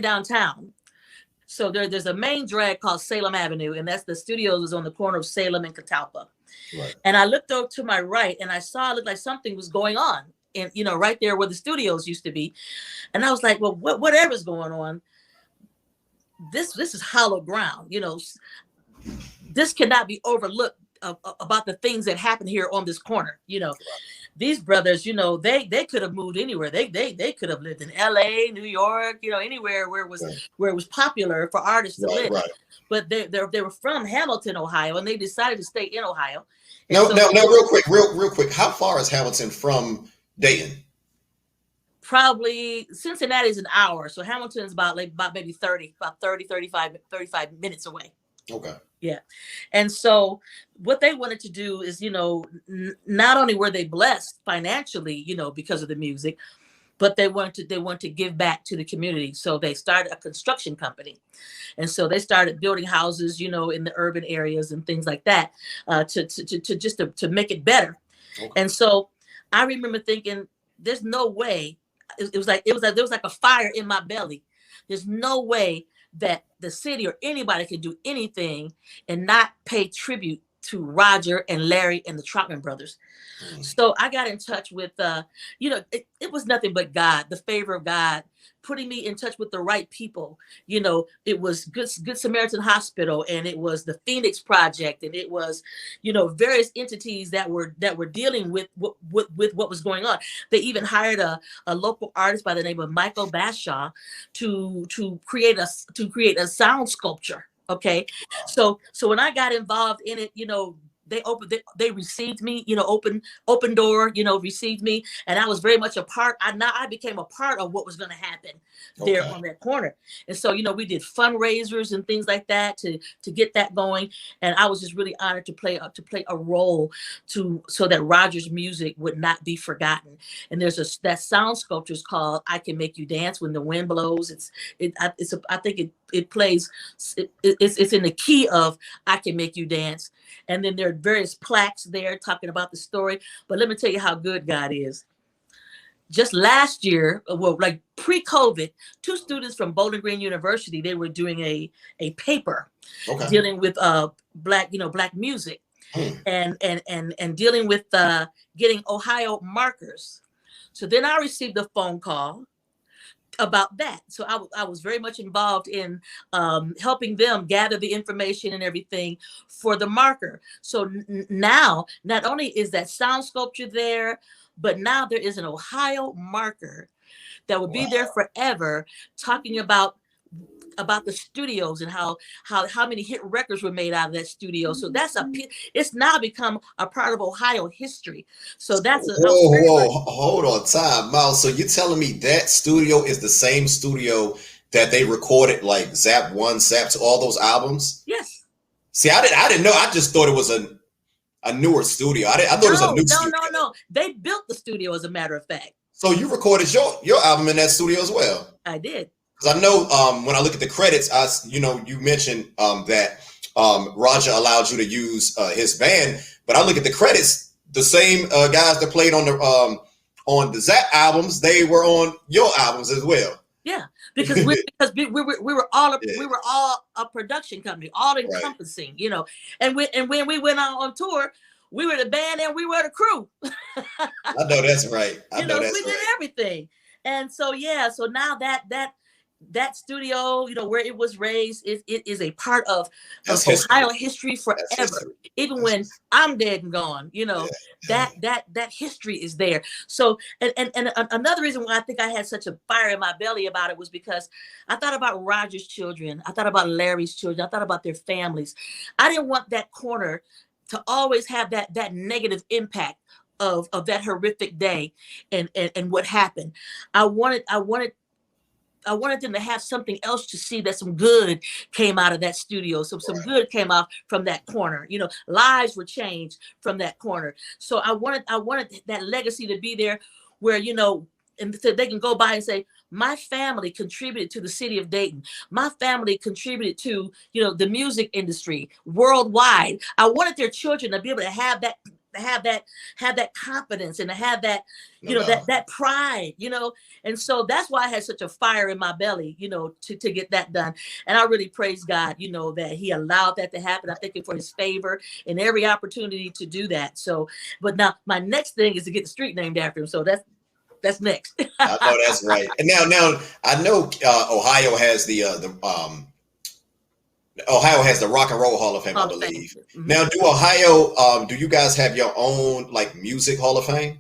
[SPEAKER 2] downtown. So there's a main drag called Salem Avenue, and that's the studios was on the corner of Salem and Catalpa.
[SPEAKER 1] Right.
[SPEAKER 2] And I looked over to my right, and I saw it looked like something was going on, and right there where the studios used to be. And I was like, well, whatever's going on, this is hollow ground. This cannot be overlooked about the things that happen here on this corner. These brothers, they could have moved anywhere. They could have lived in LA, New York, anywhere where it was popular for artists to live. Right. But they were from Hamilton, Ohio, and they decided to stay in Ohio.
[SPEAKER 1] No, real quick. How far is Hamilton from Dayton?
[SPEAKER 2] Probably Cincinnati is an hour. So Hamilton's about maybe 35 minutes away.
[SPEAKER 1] Okay.
[SPEAKER 2] Yeah. And so what they wanted to do is, not only were they blessed financially, because of the music, but they want to give back to the community. So they started a construction company. And so they started building houses, in the urban areas and things like that, to make it better. Okay. And so I remember thinking, there's no way. It was like there was like a fire in my belly. There's no way that the city or anybody could do anything and not pay tribute to Roger and Larry and the Troutman brothers. So I got in touch with, it was nothing but God, the favor of God, putting me in touch with the right people. It was Good Samaritan Hospital, and it was the Phoenix Project, and it was, various entities that were dealing with what was going on. They even hired a local artist by the name of Michael Bashaw to create a sound sculpture. Okay. So when I got involved in it, they received me, open door, received me. And I was very much a part. I became a part of what was going to happen there on that corner. And so, we did fundraisers and things like that to get that going. And I was just really honored to play a role so that Roger's music would not be forgotten. And there's that sound sculpture is called "I Can Make You Dance When the Wind Blows." I think it plays. It's in the key of "I Can Make You Dance." And then there are various plaques there talking about the story. But let me tell you how good God is. Just last year, like pre-COVID, 2 students from Bowling Green University, they were doing a paper dealing with black music and dealing with getting Ohio markers. So then I received a phone call about that. So I was very much involved in helping them gather the information and everything for the marker. So now, not only is that sound sculpture there, but now there is an Ohio marker that will be there forever, talking about the studios and how many hit records were made out of that studio. So it's now become a part of Ohio history. So that's
[SPEAKER 1] hold on, time out. So you're telling me that studio is the same studio that they recorded like Zap 1, Zap 2, all those albums?
[SPEAKER 2] Yes.
[SPEAKER 1] See, I didn't know. I just thought it was a newer studio. I thought it was a new studio.
[SPEAKER 2] No. They built the studio, as a matter of fact. So
[SPEAKER 1] you recorded your album in that studio as well?
[SPEAKER 2] I did.
[SPEAKER 1] Because I know when I look at the credits, you mentioned that Roger allowed you to use his band, but I look at the credits, the same guys that played on the Zap albums, they were on your albums as well.
[SPEAKER 2] Yeah, because we were all a production company, all encompassing, and when we went out on tour, we were the band and we were the crew.
[SPEAKER 1] I know that's right.
[SPEAKER 2] We did everything, and so so now that that studio, where it was raised, it is a part of
[SPEAKER 1] History.
[SPEAKER 2] Ohio history
[SPEAKER 1] That's
[SPEAKER 2] forever.
[SPEAKER 1] history.
[SPEAKER 2] Even
[SPEAKER 1] That's
[SPEAKER 2] when
[SPEAKER 1] history.
[SPEAKER 2] I'm dead and gone,
[SPEAKER 1] Yeah,
[SPEAKER 2] that
[SPEAKER 1] yeah.
[SPEAKER 2] that history is there. So, and another reason why I think I had such a fire in my belly about it was because I thought about Roger's children, I thought about Larry's children, I thought about their families. I didn't want that corner to always have that negative impact of that horrific day and what happened. I wanted them to have something else to see, that some good came out of that studio. So some
[SPEAKER 1] Right.
[SPEAKER 2] good came out from that corner. Lives were changed from that corner. So I wanted that legacy to be there, where and so they can go by and say, my family contributed to the city of Dayton. My family contributed to the music industry worldwide. I wanted their children to be able to have that confidence, and to have that
[SPEAKER 1] No
[SPEAKER 2] that
[SPEAKER 1] doubt.
[SPEAKER 2] that pride. And so that's why I had such a fire in my belly, to get that done. And I really praise God, that He allowed that to happen. I thank Him for His favor and every opportunity to do that. So, but now my next thing is to get the street named after him. So that's next.
[SPEAKER 1] I know that's right. And now I know Ohio has the Rock and Roll Hall of Fame, I
[SPEAKER 2] Hall of Fame.
[SPEAKER 1] believe.
[SPEAKER 2] Mhm.
[SPEAKER 1] Now, do you guys have your own like music Hall of Fame?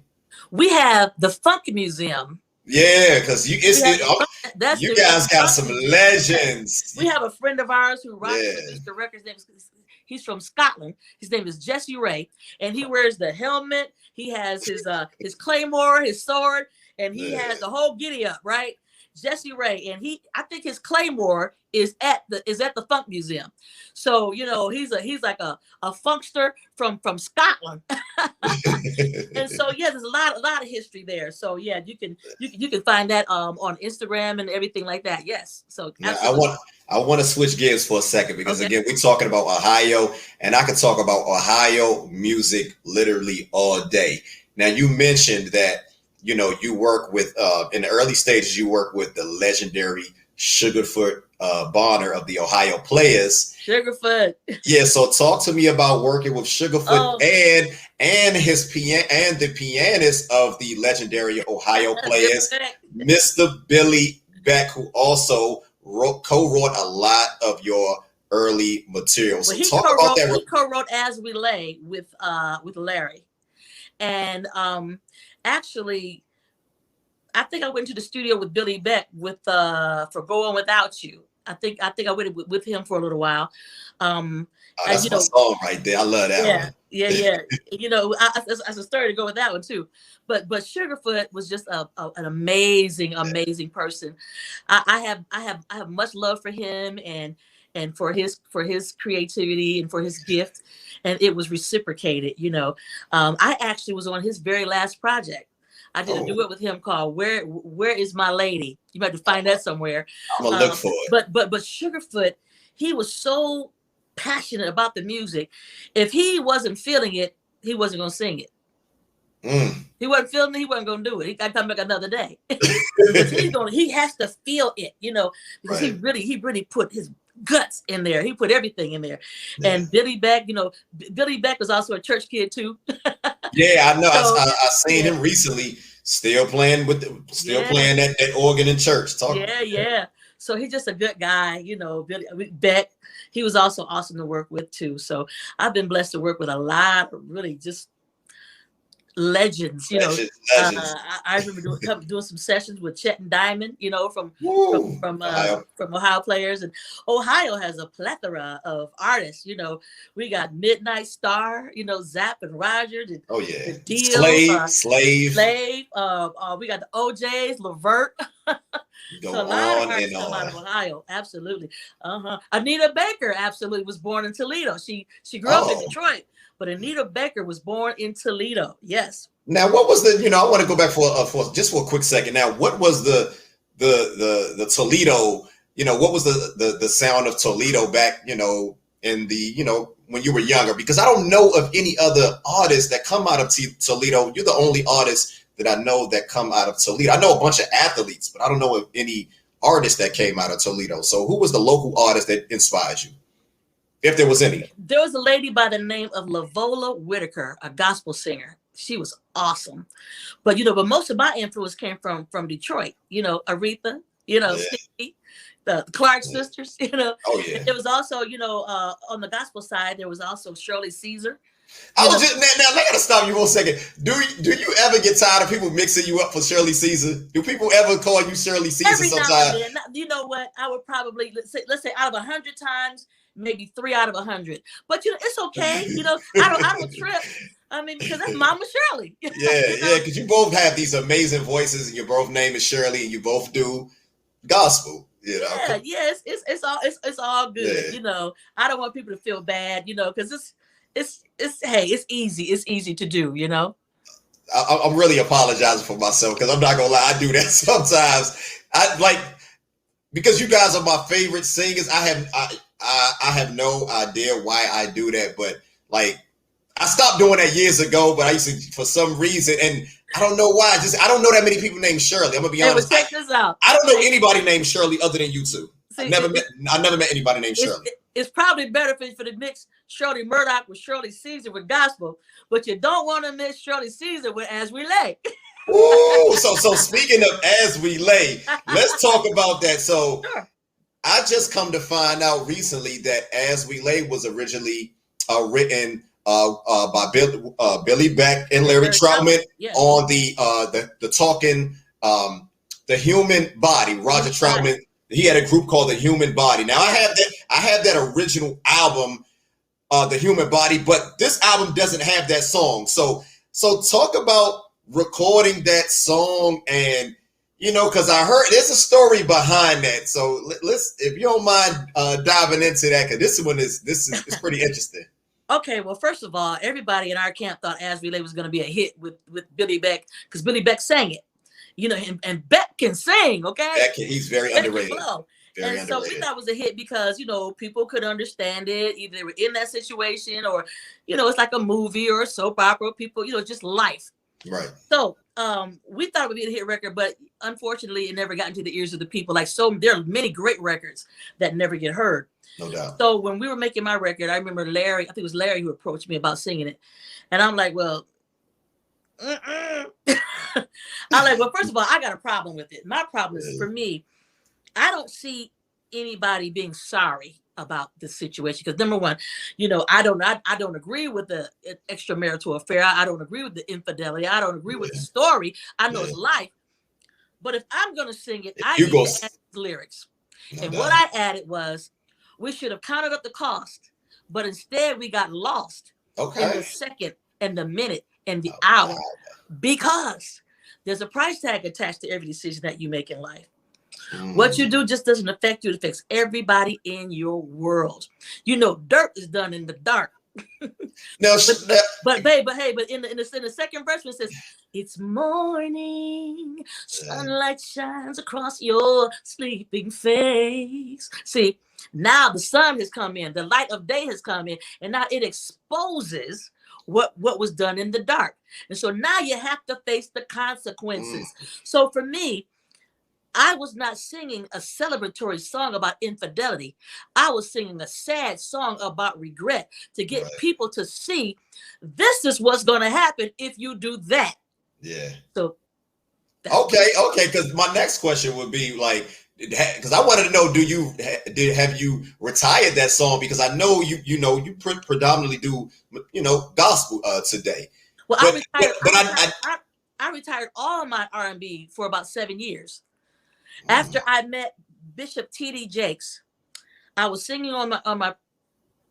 [SPEAKER 2] We have the Funk Museum.
[SPEAKER 1] Yeah, because you guys got some
[SPEAKER 2] Museum.
[SPEAKER 1] legends.
[SPEAKER 2] We have a friend of ours who rocks
[SPEAKER 1] Yeah.
[SPEAKER 2] produced the records. He's from Scotland. His name is Jesse Ray, and he wears the helmet. He has his claymore, his sword, and he
[SPEAKER 1] Yeah.
[SPEAKER 2] has the whole giddy up, right? Jesse Ray, and I think his claymore is at the Funk Museum. So he's like a funkster from Scotland. And so yeah, there's a lot of history there. So yeah, you can find that on Instagram and everything like that. Yes. So
[SPEAKER 1] Now,
[SPEAKER 2] absolutely.
[SPEAKER 1] I want to switch gears for a second because
[SPEAKER 2] Okay.
[SPEAKER 1] again, we're talking about Ohio, and I could talk about Ohio music literally all day. Now, you mentioned that you work with in the early stages, you work with the legendary Sugarfoot Bonner of the Ohio Players.
[SPEAKER 2] Sugarfoot.
[SPEAKER 1] Yeah, so talk to me about working with Sugarfoot
[SPEAKER 2] Oh.
[SPEAKER 1] and the pianist of the legendary Ohio Players, Mr. Billy Beck, who also co-wrote a lot of your early material. So
[SPEAKER 2] Well,
[SPEAKER 1] talk about that.
[SPEAKER 2] He co-wrote "As We Lay" with Larry, and actually, I think I went to the studio with Billy Beck for "Going Without You." I think I went with him for a little while.
[SPEAKER 1] That's my song right there. I love that one.
[SPEAKER 2] Yeah. I started to go with that one too. But Sugarfoot was just an amazing person. I have much love for him, and for his creativity and for his gift, and it was reciprocated. I actually was on his very last project. I did a duet with him called "Where Is My Lady." You might have to find that somewhere.
[SPEAKER 1] I'm gonna look for it.
[SPEAKER 2] But Sugarfoot, he was so passionate about the music. If he wasn't feeling it, he wasn't gonna sing it. He wasn't feeling it, he wasn't gonna do it. He got to come back another day. He has to feel it, because
[SPEAKER 1] Right.
[SPEAKER 2] he really put his guts in there. He put everything in there.
[SPEAKER 1] Yeah.
[SPEAKER 2] And Billy Beck, Billy Beck was also a church kid too.
[SPEAKER 1] Yeah, I know.
[SPEAKER 2] So,
[SPEAKER 1] I seen him recently, still playing playing that organ in church.
[SPEAKER 2] Yeah. So he's just a good guy, Billy Beck. He was also awesome to work with too. So I've been blessed to work with a lot of really just legends.
[SPEAKER 1] Legends.
[SPEAKER 2] I remember doing some sessions with Chet and Diamond, from
[SPEAKER 1] Ohio.
[SPEAKER 2] from Ohio Players, and Ohio has a plethora of artists. We got Midnight Star, Zapp and Roger.
[SPEAKER 1] Yeah.
[SPEAKER 2] The
[SPEAKER 1] Slave.
[SPEAKER 2] We got the OJs, Levert.
[SPEAKER 1] Go
[SPEAKER 2] So a lot of
[SPEAKER 1] on
[SPEAKER 2] artists
[SPEAKER 1] and
[SPEAKER 2] come out
[SPEAKER 1] on.
[SPEAKER 2] of Ohio. Absolutely. Anita Baker absolutely was born in Toledo. She grew up in Detroit, but Anita Baker was born in Toledo. Yes.
[SPEAKER 1] Now, what was I want to go back for a quick second. Now, what was the Toledo? What was the sound of Toledo back? In the when you were younger? Because I don't know of any other artists that come out of Toledo. You're the only artist that I know that come out of Toledo. I know a bunch of athletes, but I don't know of any artists that came out of Toledo. So, who was the local artist that inspired you, if there was any?
[SPEAKER 2] There was a lady by the name of Lavola Whitaker, a gospel singer. She was awesome. But most of my influence came from Detroit. Aretha,
[SPEAKER 1] Yeah.
[SPEAKER 2] Stevie. the Clark sisters, you know.
[SPEAKER 1] Oh yeah.
[SPEAKER 2] It was also, you know, on the gospel side, there was also Shirley Caesar.
[SPEAKER 1] I was just now. I gotta stop you for a second. Do you ever get tired of people mixing you up for Shirley Caesar? Do people ever call you Shirley Caesar
[SPEAKER 2] Every
[SPEAKER 1] sometimes?
[SPEAKER 2] now and then. You know what? I would probably let's say out of 100 times, maybe 3 out of 100. But you know, it's okay. You know, I don't trip. I mean, because that's Mama Shirley.
[SPEAKER 1] Yeah,
[SPEAKER 2] you know?
[SPEAKER 1] yeah. Because you both have these amazing voices, and your both name is Shirley, and you both do gospel. You know?
[SPEAKER 2] Yeah. It's all good.
[SPEAKER 1] Yeah.
[SPEAKER 2] You know, I don't want people to feel bad. You know, because it's easy. It's easy to do. You know.
[SPEAKER 1] I'm really apologizing for myself because I'm not gonna lie, I do that sometimes. I like because you guys are my favorite singers. I have no idea why I do that, but like I stopped doing that years ago. But I used to for some reason, and I don't know why. I don't know that many people named Shirley. I'm gonna be honest.
[SPEAKER 2] Check this out.
[SPEAKER 1] I don't know anybody named Shirley other than you two.
[SPEAKER 2] See,
[SPEAKER 1] I never met anybody named Shirley.
[SPEAKER 2] It's probably better for the mix Shirley Murdock with Shirley Caesar with gospel, but you don't want to mix Shirley Caesar with As We Lay.
[SPEAKER 1] Ooh, so speaking of As We Lay, let's talk about that. So
[SPEAKER 2] Sure.
[SPEAKER 1] I just come to find out recently that As We Lay was originally written by Billy Beck and Larry Troutman on the Talking the Human Body. Roger Troutman, he had a group called the Human Body. Now I have that original album, the Human Body, but this album doesn't have that song. So talk about recording that song, and you know, because I heard there's a story behind that. So let's, if you don't mind diving into that, because this is pretty interesting.
[SPEAKER 2] Okay, well, first of all, everybody in our camp thought As We Lay was going to be a hit with Billy Beck because Billy Beck sang it, you know, and Beck can sing. Okay,
[SPEAKER 1] he's very underrated.
[SPEAKER 2] And so we thought it was a hit because, you know, people could understand it. Either they were in that situation or, you know, it's like a movie or a soap opera. People, you know, just life.
[SPEAKER 1] Right.
[SPEAKER 2] So we thought it would be a hit record, but unfortunately it never got into the ears of the people. Like, so there are many great records that never get heard.
[SPEAKER 1] No doubt.
[SPEAKER 2] So when we were making my record, I remember Larry, I think it was Larry who approached me about singing it. And I'm like, well, I'm like, well, first of all, I got a problem with it. My problem is, for me, I don't see anybody being sorry about the situation because, number one, you know, I don't agree with the extramarital affair. I don't agree with the infidelity. I don't agree with the story. I know it's life, but if I'm gonna sing it, I need to add the lyrics. And what I added was, we should have counted up the cost, but instead we got lost in the second and the minute and the hour because there's a price tag attached to every decision that you make in life. What you do just doesn't affect you. It affects everybody in your world. You know, dirt is done in the dark.
[SPEAKER 1] No,
[SPEAKER 2] but in the second verse, it says, "It's morning, sunlight shines across your sleeping face." See, now the sun has come in, the light of day has come in, and now it exposes what was done in the dark. And so now you have to face the consequences. So for me, I was not singing a celebratory song about infidelity. I was singing a sad song about regret to get people to see this is what's going to happen if you do that. Yeah. So.
[SPEAKER 1] Okay. Because my next question would be like, because I wanted to know, have you retired that song? Because I know you predominantly do, you know, gospel today.
[SPEAKER 2] Well, I retired all of my R&B for about 7 years. After I met Bishop T.D. Jakes, I was singing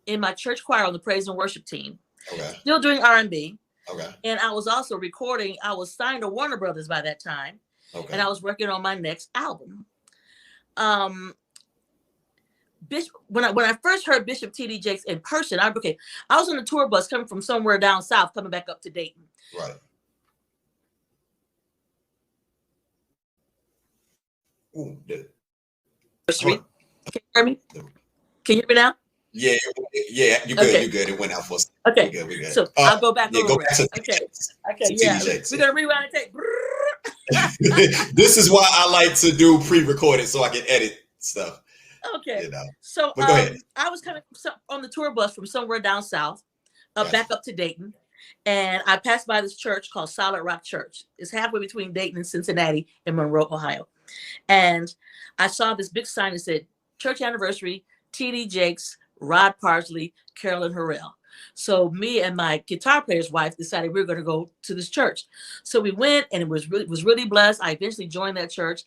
[SPEAKER 2] in my church choir on the praise and worship team, still doing R&B. And I was also recording. I was signed to Warner Brothers by that time, and I was working on my next album. When I first heard Bishop T.D. Jakes in person, I was on a tour bus coming from somewhere down south, coming back up to Dayton. Right. Ooh, Can you hear me? Can you hear me now?
[SPEAKER 1] Yeah, you're good. You're good. It went out for us.
[SPEAKER 2] Okay,
[SPEAKER 1] we're good.
[SPEAKER 2] So I'll go back over
[SPEAKER 1] it.
[SPEAKER 2] Okay, yeah. We're gonna rewind and take.
[SPEAKER 1] This is why I like to do pre-recorded so I can edit stuff.
[SPEAKER 2] Okay.
[SPEAKER 1] You know.
[SPEAKER 2] So
[SPEAKER 1] go ahead.
[SPEAKER 2] I was coming on the tour bus from somewhere down south, back up to Dayton, and I passed by this church called Solid Rock Church. It's halfway between Dayton and Cincinnati in Monroe, Ohio. And I saw this big sign that said church anniversary, TD Jakes, Rod Parsley, Carolyn Harrell. So me and my guitar player's wife decided we were going to go to this church. So we went, and it was really blessed. I eventually joined that church.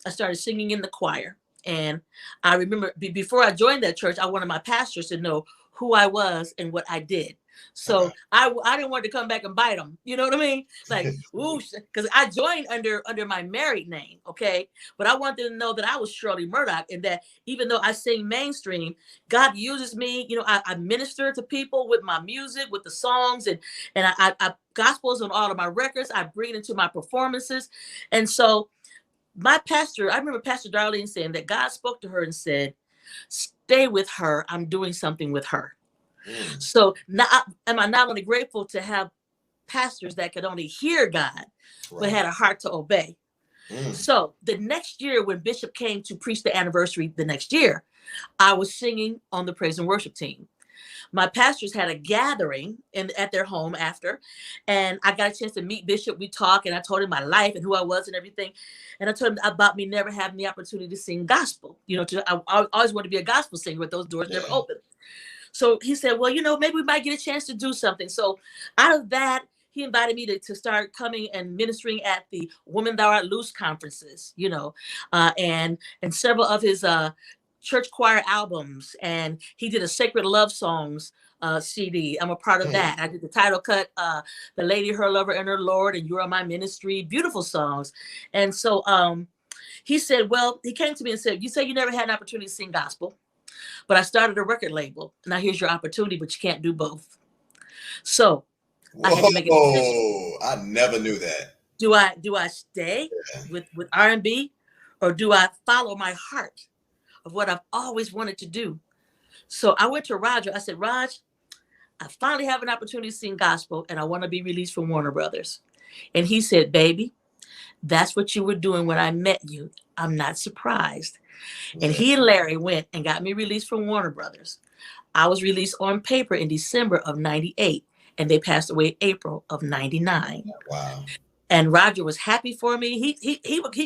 [SPEAKER 2] I started singing in the choir. And I remember before I joined that church, I wanted my pastors to know who I was and what I did. So I didn't want to come back and bite them. You know what I mean? Like, ooh, because I joined under my married name. Okay. But I wanted them to know that I was Shirley Murdock, and that even though I sing mainstream, God uses me. You know, I minister to people with my music, with the songs, and I gospels on all of my records. I bring it into my performances. And so my pastor, I remember Pastor Darlene saying that God spoke to her and said, stay with her. I'm doing something with her. So now am I not only grateful to have pastors that could only hear God, but had a heart to obey. So the next year, when Bishop came to preach the anniversary the next year, I was singing on the praise and worship team. My pastors had a gathering at their home after, and I got a chance to meet Bishop. We talked, and I told him my life and who I was and everything. And I told him about me never having the opportunity to sing gospel. You know, I always wanted to be a gospel singer, but those doors never opened. So he said, well, you know, maybe we might get a chance to do something. So out of that, he invited me to start coming and ministering at the Woman Thou Art Loose conferences, you know, and several of his church choir albums. And he did a Sacred Love Songs CD. I'm a part of that. I did the title cut, The Lady, Her Lover, and Her Lord, and You Are My Ministry. Beautiful songs. And so he said, well, he came to me and said, you say you never had an opportunity to sing gospel, but I started a record label. Now here's your opportunity, but you can't do both. So I had to make a decision.
[SPEAKER 1] I never knew that.
[SPEAKER 2] Do I stay with R&B, or do I follow my heart of what I've always wanted to do? So I went to Roger. I said, Raj, I finally have an opportunity to sing gospel, and I want to be released from Warner Brothers. And he said, baby, that's what you were doing when I met you. I'm not surprised. And he and Larry went and got me released from Warner Brothers. I was released on paper in December of 98, and they passed away April of 99.
[SPEAKER 1] Wow.
[SPEAKER 2] And Roger was happy for me. He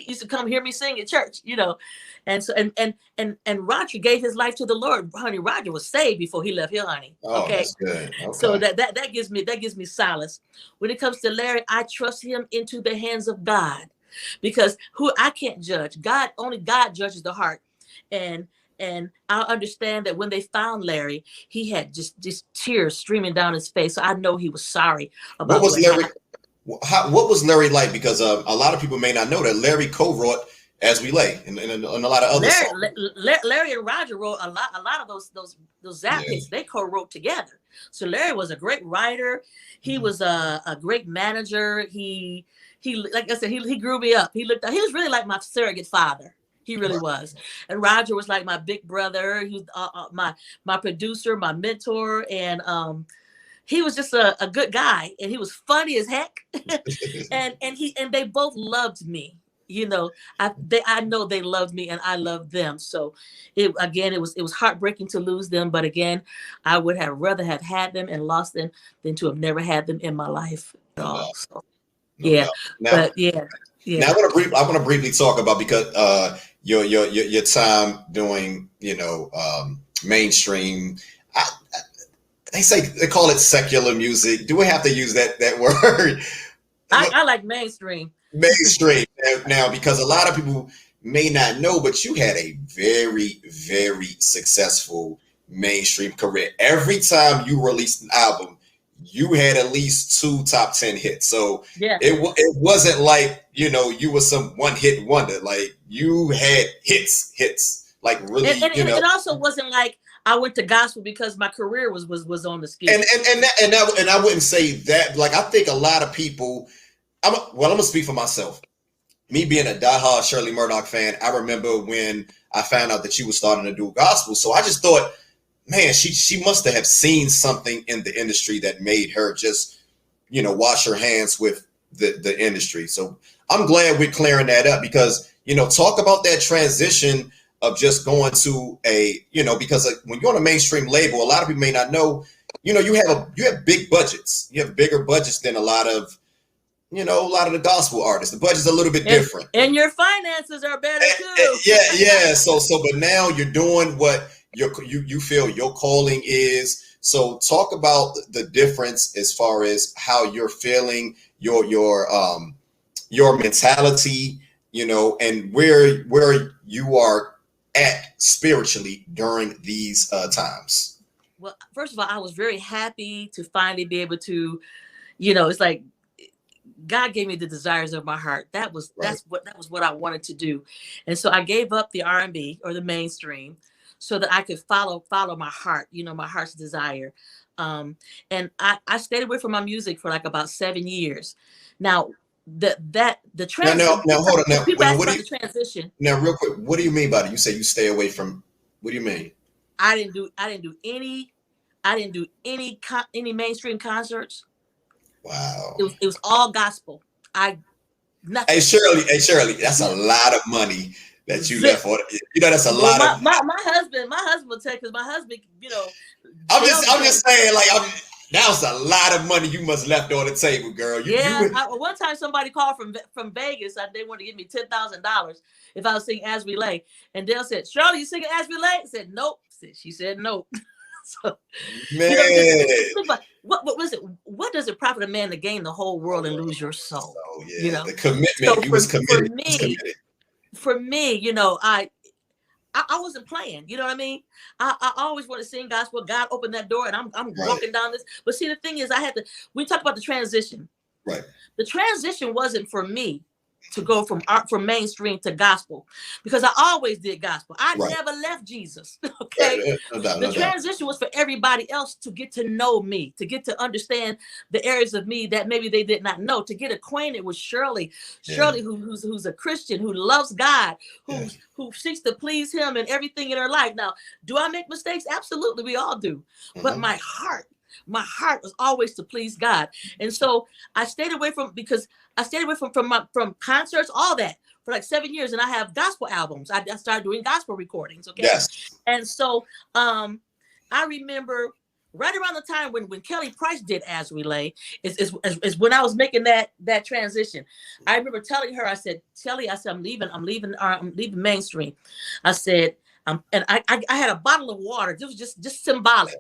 [SPEAKER 2] used to come hear me sing at church, you know. And so and Roger gave his life to the Lord. Honey, Roger was saved before he left here, honey.
[SPEAKER 1] Oh,
[SPEAKER 2] okay.
[SPEAKER 1] That's good. Okay.
[SPEAKER 2] So that gives me solace. When it comes to Larry, I trust him into the hands of God, because I can't judge. Only God judges the heart. And I understand that when they found Larry, he had just tears streaming down his face. So I know he was sorry about
[SPEAKER 1] what was Larry like? Because a lot of people may not know that Larry co-wrote As We Lay and a lot of other songs.
[SPEAKER 2] Larry and Roger wrote a lot of those Zap hits. They co-wrote together. So Larry was a great writer. He was a great manager. He like I said, he grew me up. He was really like my surrogate father. He really was. And Roger was like my big brother. He was my producer, my mentor, and he was just a good guy, and he was funny as heck. and they both loved me. You know, I know they loved me, and I loved them. So it was heartbreaking to lose them, but again, I would have rather have had them and lost them than to have never had them in my life at all. So, yeah. Now, Now
[SPEAKER 1] I want to briefly talk about, because your time doing, you know, mainstream. They call it secular music. Do we have to use that word?
[SPEAKER 2] I like mainstream.
[SPEAKER 1] Mainstream now, because a lot of people may not know, but you had a very, very successful mainstream career. Every time you released an album, you had at least 2 top 10 hits. So it wasn't like, you know, you were some one hit wonder. Like, you had hits, like really. And
[SPEAKER 2] it also wasn't like I went to gospel because my career was on the scale.
[SPEAKER 1] And I wouldn't say that. Like, I think a lot of people. I'm gonna speak for myself. Me being a diehard Shirley Murdock fan, I remember when I found out that she was starting to do gospel. So I just thought, man, she must have seen something in the industry that made her just, you know, wash her hands with the industry. So I'm glad we're clearing that up, because, you know, talk about that transition of just going to because when you're on a mainstream label, a lot of people may not know, you know, you have big budgets. You have bigger budgets than a lot of, you know, a lot of the gospel artists. The budget's a little bit different.
[SPEAKER 2] And your finances are better too.
[SPEAKER 1] Yeah. So, but now you're doing what you feel your calling is. So talk about the difference as far as how you're feeling, your mentality, you know, and where you are at spiritually during these times.
[SPEAKER 2] Well, first of all, I was very happy to finally be able to, you know, it's like God gave me the desires of my heart. That was what I wanted to do. And so I gave up the R&B or the mainstream so that I could follow my heart, you know, my heart's desire. And I stayed away from my music for like about 7 years. Now the transition.
[SPEAKER 1] Now hold on. Now,
[SPEAKER 2] people ask about the transition.
[SPEAKER 1] Now, real quick, what do you mean by that? You say you stay away from. What do you mean?
[SPEAKER 2] I didn't do any mainstream concerts.
[SPEAKER 1] Wow.
[SPEAKER 2] It was all gospel. Nothing.
[SPEAKER 1] Hey Shirley, that's a lot of money that you left for. You know, that's a lot of.
[SPEAKER 2] My husband will tell, because my husband, you know.
[SPEAKER 1] I'm just saying, like, that's a lot of money you must left on the table, girl.
[SPEAKER 2] One time somebody called from Vegas. They wanted to give me $10,000 if I was singing As We Lay, and Dale said, "Shirley, you singing As We Lay?" I said, "Nope." She said, "Nope." So,
[SPEAKER 1] man,
[SPEAKER 2] you know, what was it? What does it profit a man to gain the whole world and lose your soul?
[SPEAKER 1] So, yeah,
[SPEAKER 2] you know,
[SPEAKER 1] the commitment. You was committed.
[SPEAKER 2] For me, you know, I wasn't playing. You know what I mean? I always want to sing gospel. God opened that door, and I'm walking down this. But see, the thing is, we talked about the transition.
[SPEAKER 1] Right. The
[SPEAKER 2] transition wasn't for me to go from mainstream to gospel, because I always did gospel. I never left Jesus. Okay. The transition was for everybody else to get to know me, to get to understand the areas of me that maybe they did not know, to get acquainted with Shirley, who's a Christian, who loves God, who seeks to please him in everything in her life. Now, do I make mistakes? Absolutely. We all do. But my heart was always to please God. And so I stayed away from concerts, all that, for like 7 years. And I have gospel albums. I started doing gospel recordings. Okay.
[SPEAKER 1] Yes.
[SPEAKER 2] And so I remember right around the time when Kelly Price did As We Lay is when I was making that transition. I remember telling her, I said, Kelly, I'm leaving mainstream. I said, and I had a bottle of water. It was just symbolic.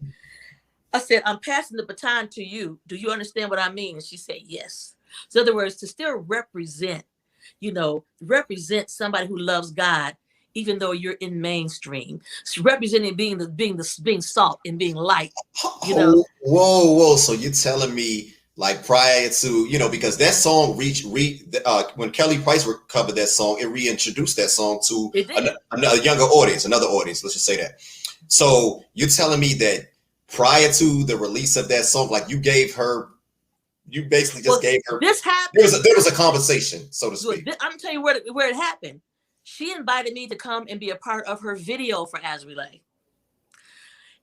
[SPEAKER 2] I said, I'm passing the baton to you. Do you understand what I mean? And she said, yes. So in other words, to still represent somebody who loves God, even though you're in mainstream, so representing being salt and being light, you know.
[SPEAKER 1] Whoa. So you're telling me, like, prior to, you know, because that song when Kelly Price covered that song, it reintroduced that song to another younger audience, let's just say that. So you're telling me that prior to the release of that song, like, you basically just gave her.
[SPEAKER 2] This happened.
[SPEAKER 1] There was a conversation, so to speak.
[SPEAKER 2] I'm gonna tell you where it happened. She invited me to come and be a part of her video for As We Lay.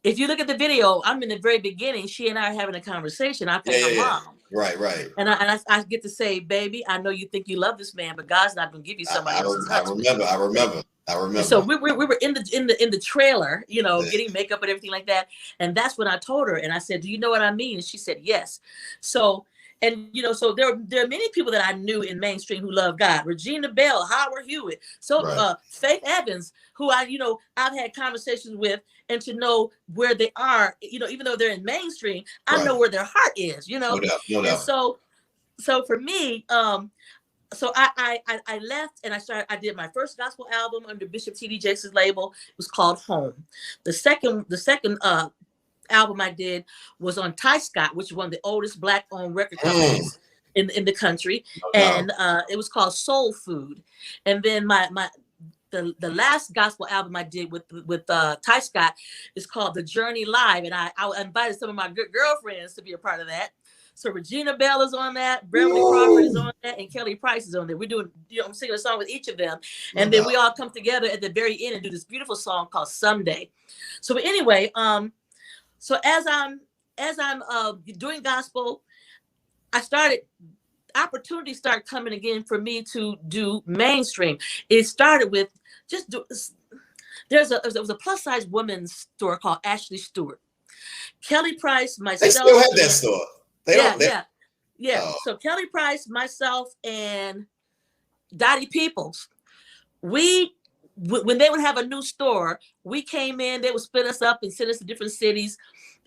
[SPEAKER 2] If you look at the video, I'm in the very beginning. She and I are having a conversation. I play her mom.
[SPEAKER 1] Right.
[SPEAKER 2] And I get to say, baby, I know you think you love this man, but God's not gonna give you somebody else's husband.
[SPEAKER 1] I remember.
[SPEAKER 2] So we were in the trailer, you know, getting makeup and everything like that. And that's when I told her, and I said, do you know what I mean? And she said, yes. So, and you know, so there are many people that I knew in mainstream who love God. Regina Bell, Howard Hewitt, Faith Evans, who I've had conversations with, and to know where they are, you know, even though they're in mainstream, I know where their heart is, you know. No doubt. And so for me, so I left, and I did my first gospel album under Bishop T.D. Jakes' label. It was called Home. The second album I did was on Ty Scott, which is one of the oldest Black-owned record companies in the country, and it was called Soul Food. And then the last gospel album I did with Ty Scott is called The Journey Live, and I invited some of my good girlfriends to be a part of that. So Regina Bell is on that, Beverly Crawford is on that, and Kelly Price is on there. We're doing, I'm singing a song with each of them, and then we all come together at the very end and do this beautiful song called Someday. So anyway, so as I'm doing gospel, opportunities start coming again for me to do mainstream. It started with there was a plus size women's store called Ashley Stewart. Kelly Price, myself.
[SPEAKER 1] They still have that store.
[SPEAKER 2] Yeah.
[SPEAKER 1] Oh.
[SPEAKER 2] So Kelly Price, myself, and Dottie Peoples, when they would have a new store, we came in, they would split us up and send us to different cities,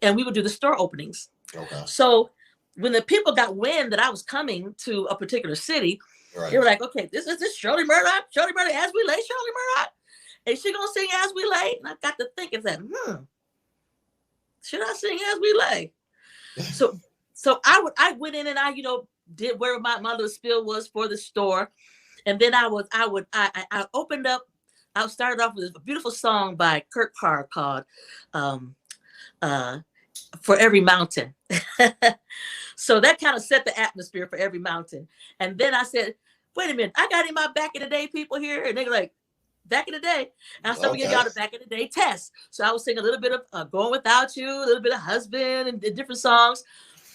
[SPEAKER 2] and we would do the store openings.
[SPEAKER 1] Okay.
[SPEAKER 2] So when the people got wind that I was coming to a particular city,
[SPEAKER 1] Right.
[SPEAKER 2] they were like, okay, this is Shirley Murdock, As We Lay, Shirley Murdock. And she gonna sing As We Lay? And I got to thinking that, should I sing As We Lay? So I went in and I, did where my little spiel was for the store. And then I opened up, I started off with a beautiful song by Kurt Carr called For Every Mountain. So that kind of set the atmosphere for every mountain. And then I said, wait a minute, I got in my back in the day people here. And they're like, back in the day. And I started giving y'all the back in the day test. So I was singing a little bit of Going Without You, a little bit of Husband and different songs.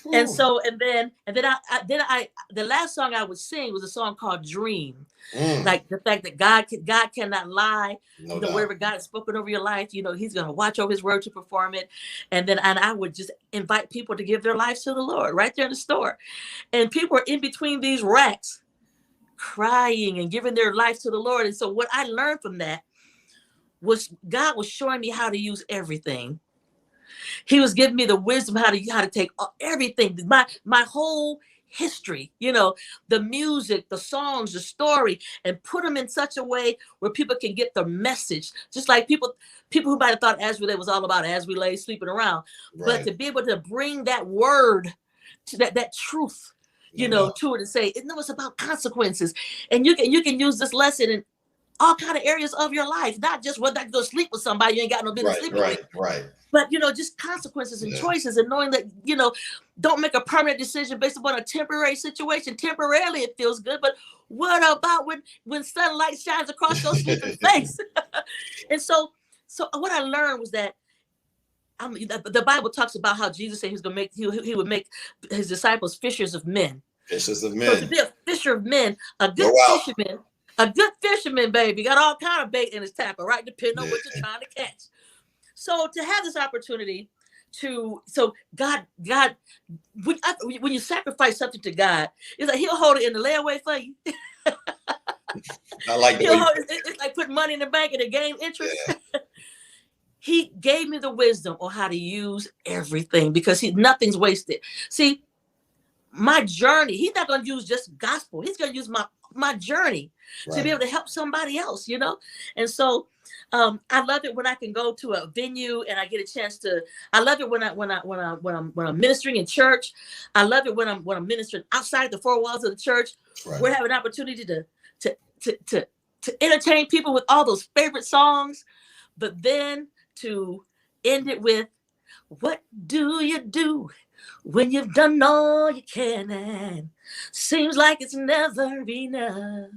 [SPEAKER 2] Ooh. And so, and then the last song I would sing was a song called Dream. Like the fact that God cannot lie.
[SPEAKER 1] No
[SPEAKER 2] whatever God has spoken over your life, he's going to watch over his word to perform it. And I would just invite people to give their lives to the Lord right there in the store. And people are in between these racks crying and giving their life to the Lord. And so what I learned from that was God was showing me how to use everything. He was giving me the wisdom how to take everything, my whole history, the music, the songs, the story, and put them in such a way where people can get the message. Just like people who might have thought As We Lay was all about As We Lay sleeping around, right. But to be able to bring that word to that truth, to it and say, no, it's about consequences, and you can use this lesson in all kind of areas of your life, not just whether I go sleep with somebody you ain't got no business sleeping with.
[SPEAKER 1] Right.
[SPEAKER 2] But, just consequences and choices, and knowing that, don't make a permanent decision based upon a temporary situation. Temporarily, it feels good. But what about when sunlight shines across your sleeping face? And so what I learned was that the Bible talks about how Jesus said he would make his disciples fishers of men.
[SPEAKER 1] Fishers of men.
[SPEAKER 2] So to be a fisher of men, a good fisherman, baby, got all kind of bait in his tackle, right? Depending on what you're trying to catch. So to have this opportunity God, when you sacrifice something to God, it's like he'll hold it in the layaway for you.
[SPEAKER 1] I like that.
[SPEAKER 2] It's like putting money in the bank and it gain interest. Yeah. He gave me the wisdom on how to use everything because nothing's wasted. See, my journey, he's not going to use just gospel. He's going to use my journey to be able to help somebody else, And so I love it when I can go to a venue and I get a chance to. I love it when I'm ministering in church. I love it when I'm ministering outside the four walls of the church. Right. We have an opportunity to entertain people with all those favorite songs, but then to end it with, what do you do when you've done all you can and seems like it's never enough?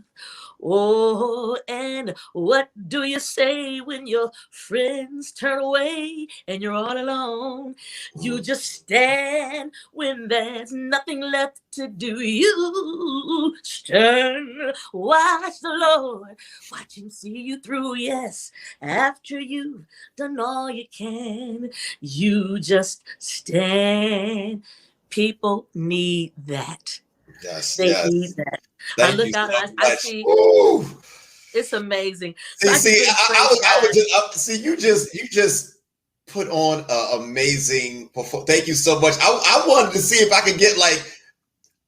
[SPEAKER 2] Oh, and what do you say when your friends turn away and you're all alone? You just stand when there's nothing left to do. You stand, watch the Lord, watch him see you through. Yes, after you've done all you can, you just stand. People need that.
[SPEAKER 1] Yes,
[SPEAKER 2] they need that. I look out and I see.
[SPEAKER 1] Ooh.
[SPEAKER 2] It's amazing.
[SPEAKER 1] You just put on an amazing performance. Thank you so much. I wanted to see if I could get like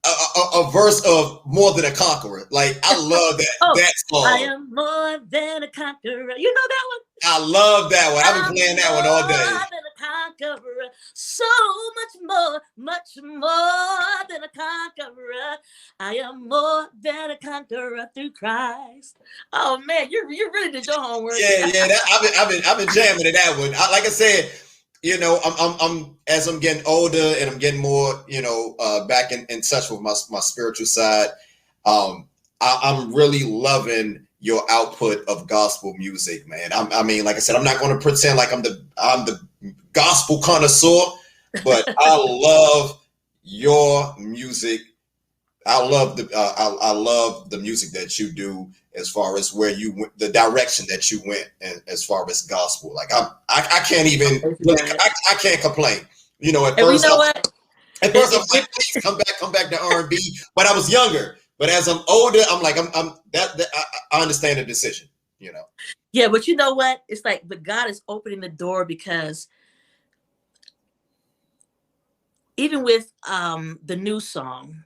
[SPEAKER 1] a verse of More Than a Conqueror. Like, I love that that song.
[SPEAKER 2] I am more than a conqueror. You know that one?
[SPEAKER 1] I love that one. I've been playing that one all day.
[SPEAKER 2] More than a conqueror. So much more than a conqueror. I am more than a conqueror through Christ. Oh man, you really did your homework.
[SPEAKER 1] Yeah. I've been jamming to that one. Like I said, I'm as I'm getting older and I'm getting more, back in touch with my spiritual side. I'm really loving your output of gospel music, man. I mean, like I said, I'm not going to pretend like I'm the gospel connoisseur, but I love your music. I love the music that you do as far as where you went, the direction that you went, and as far as gospel. Like I can't even, I can't complain. At
[SPEAKER 2] and
[SPEAKER 1] first,
[SPEAKER 2] you know what?
[SPEAKER 1] At first, I'm like, please come back to R&B. But I was younger. But as I'm older, I'm like, I understand the decision, you know.
[SPEAKER 2] Yeah, but you know what? It's like, but God is opening the door, because even with the new song,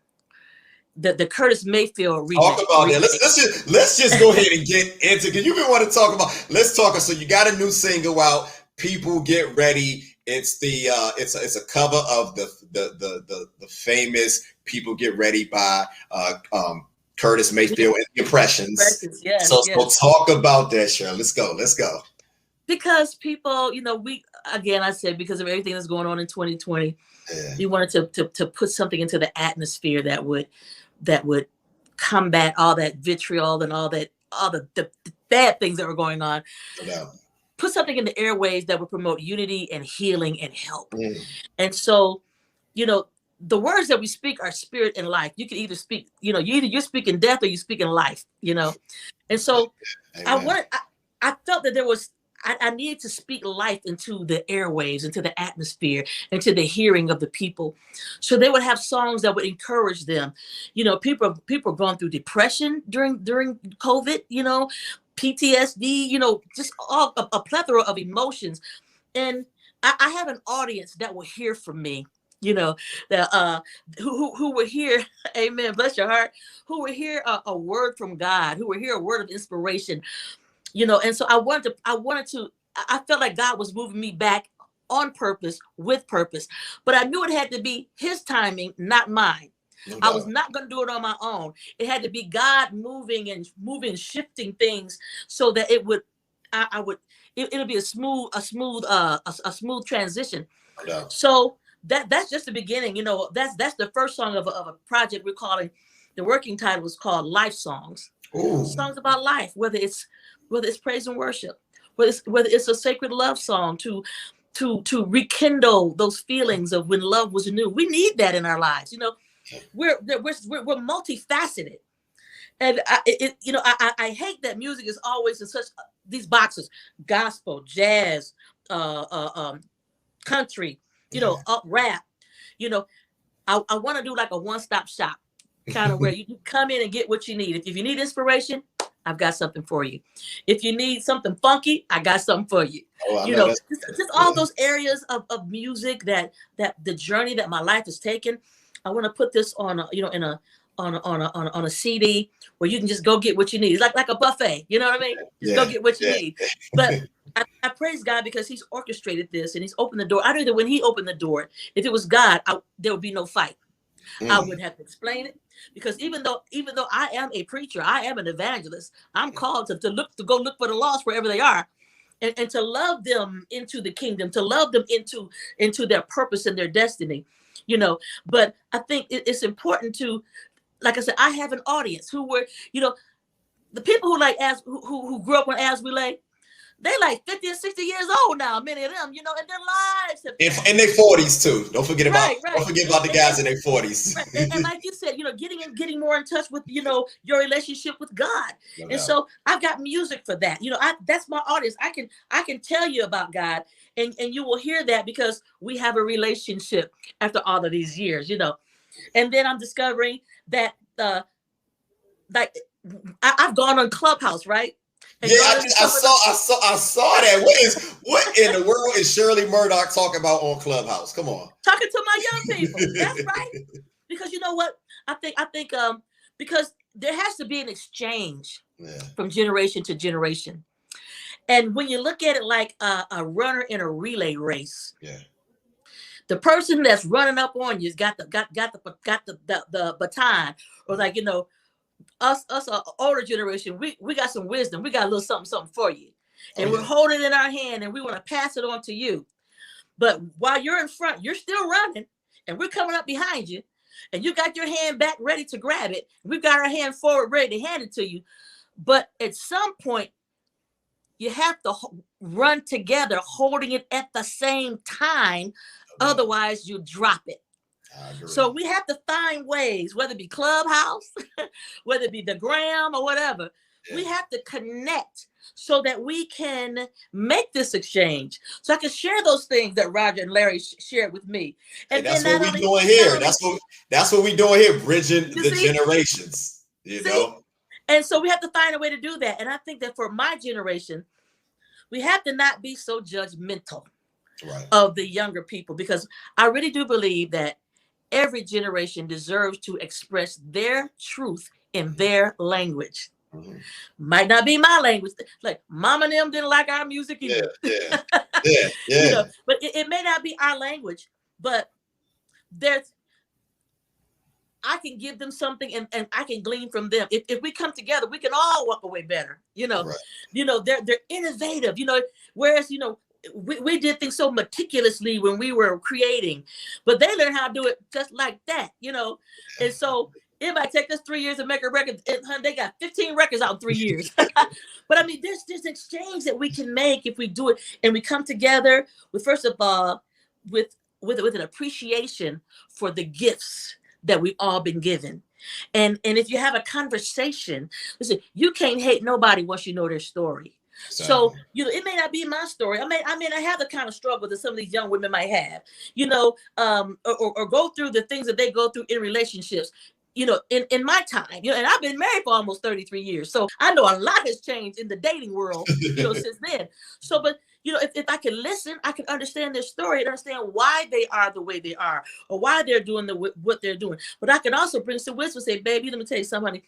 [SPEAKER 2] the Curtis Mayfield remix.
[SPEAKER 1] Talk about that. Let's just go ahead and get into, because you've been wanting to talk about. Let's talk. So you got a new single out. People get ready. It's the it's a cover of the famous "People Get Ready" by Curtis Mayfield and the Impressions.
[SPEAKER 2] Yes,
[SPEAKER 1] so talk about that, Shirley. Let's go.
[SPEAKER 2] Because people, you know, I said, because of everything that's going on in 2020, we wanted to put something into the atmosphere that would combat all that vitriol and all the bad things that were going on. Put something in the airwaves that would promote unity and healing and help. And so, you know, the words that we speak are spirit and life. You can either speak, you know, you're speaking death or you speak in life, you know. And so I felt that I needed to speak life into the airwaves, into the atmosphere, into the hearing of the people. So they would have songs that would encourage them. You know, people are going through depression during COVID, you know, PTSD, you know, just all a plethora of emotions. And I have an audience that will hear from me, you know, that who will hear, amen, bless your heart, who will hear a word from God, who will hear a word of inspiration, you know. And so I felt like God was moving me back on purpose, with purpose, but I knew it had to be his timing, not mine. No, I was not going to do it on my own. It had to be God moving, shifting things so that it'll be a smooth transition. No. So that's just the beginning. You know, that's the first song of a project we're calling. The working title is called Life Songs. Ooh. Songs about life, whether it's praise and worship, whether it's a sacred love song to rekindle those feelings of when love was new. We need that in our lives, you know. We're multifaceted, and I hate that music is always in such these boxes: gospel, jazz, country, you know, rap. You know, I want to do like a one-stop shop, kind of where you can come in and get what you need. If you need inspiration, I've got something for you. If you need something funky, I got something for you. You know, just all those areas of music that the journey that my life has taken. I want to put this on a CD where you can just go get what you need. It's like a buffet, you know what I mean? Just go get what you need. But I praise God because he's orchestrated this and he's opened the door. I knew that when he opened the door, if it was God, there would be no fight. I wouldn't have to explain it, because even though I am a preacher, I am an evangelist. I'm called to go look for the lost wherever they are, and to love them into the kingdom, to love them into their purpose and their destiny. You know, but I think it's important to, like I said, I have an audience who were, you know, the people who grew up on As We Lay, they like 50 and 60 years old now, many of them, you know, and their lives have
[SPEAKER 1] in their 40s too. Don't forget about the guys in their 40s.
[SPEAKER 2] Right. And like you said, you know, getting more in touch with, you know, your relationship with God. And so I've got music for that. You know, that's my audience. I can tell you about God, and you will hear that because we have a relationship after all of these years, you know. And then I'm discovering that like I've gone on Clubhouse, right? And
[SPEAKER 1] I saw that. What in the world is Shirley Murdock talking about on Clubhouse? Come on.
[SPEAKER 2] Talking to my young people. That's right. Because you know what? I think because there has to be an exchange from generation to generation. And when you look at it like a runner in a relay race, the person that's running up on you's got the baton, or like, you know, us older generation, we got some wisdom, we got a little something for you, and we're holding it in our hand and we want to pass it on to you. But while you're in front, you're still running, and we're coming up behind you, and you got your hand back ready to grab it. We've got our hand forward ready to hand it to you. But at some point, you have to run together, holding it at the same time. Otherwise, you drop it. So we have to find ways, whether it be Clubhouse, whether it be the Gram or whatever. we have to connect so that we can make this exchange. So I can share those things that Roger and Larry shared with me.
[SPEAKER 1] And that's what we're doing here. That's what we're doing here, bridging the generations. You know?
[SPEAKER 2] And so we have to find a way to do that. And I think that for my generation, we have to not be so judgmental of the younger people, because I really do believe that every generation deserves to express their truth in their language. Might not be my language. Like mama and them didn't like our music either.
[SPEAKER 1] Yeah.
[SPEAKER 2] You know, but it may not be our language, but I can give them something and I can glean from them. If we come together, we can all walk away better. You know, they're innovative, whereas, we did things so meticulously when we were creating, but they learned how to do it just like that, and so it might take us 3 years to make a record. They got 15 records out in 3 years. But I mean, there's exchange that we can make if we do it and we come together with, first of all, with an appreciation for the gifts that we've all been given. And if you have a conversation, listen, you can't hate nobody once you know their story. So, it may not be my story. I may not have the kind of struggle that some of these young women might have, or go through the things that they go through in relationships, in my time, and I've been married for almost 33 years. So I know a lot has changed in the dating world, since then. So, but, if I can listen, I can understand their story and understand why they are the way they are or why they're doing what they're doing. But I can also bring some wisdom and say, baby, let me tell you something,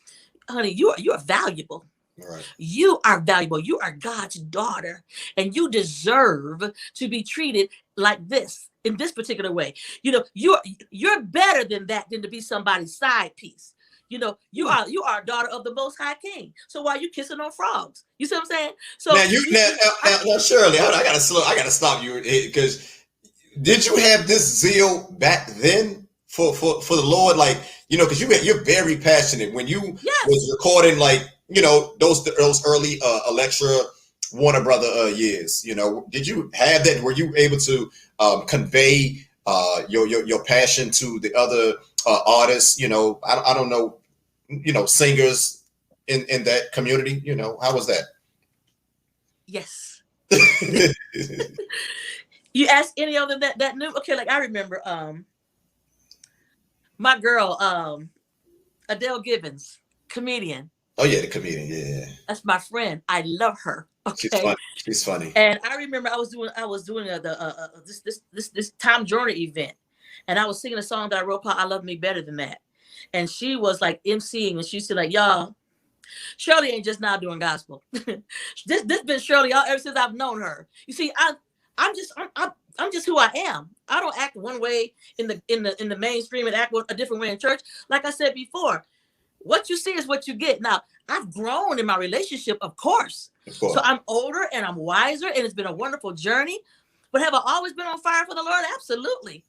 [SPEAKER 2] honey, you are valuable. Right. You are valuable. You are God's daughter, and you deserve to be treated like this in this particular way. You're better than that, than to be somebody's side piece. You are a daughter of the Most High King. So why are you kissing on frogs? You see what I'm saying? So
[SPEAKER 1] now Shirley, I gotta stop you, because did you have this zeal back then for the Lord? Like, because you're very passionate when you was recording, like, those early Electra Warner Brother years. Did you have that? Were you able to convey your passion to the other artists? I don't know, singers in that community. How was that?
[SPEAKER 2] Yes. You ask any of them that knew? Okay, like I remember my girl Adele Gibbons, comedian.
[SPEAKER 1] Oh yeah, the comedian, yeah.
[SPEAKER 2] That's my friend. I love her. Okay,
[SPEAKER 1] she's funny.
[SPEAKER 2] And I remember I was doing this Tom Joyner event, and I was singing a song that I wrote called "I Love Me Better Than That," and she was like emceeing, and she said, like, y'all, Shirley ain't just now doing gospel. this been Shirley ever since I've known her. You see, I'm just who I am. I don't act one way in the mainstream and act a different way in church. Like I said before, what you see is what you get. Now, I've grown in my relationship, of course. So I'm older and I'm wiser, and it's been a wonderful journey. But have I always been on fire for the Lord? Absolutely.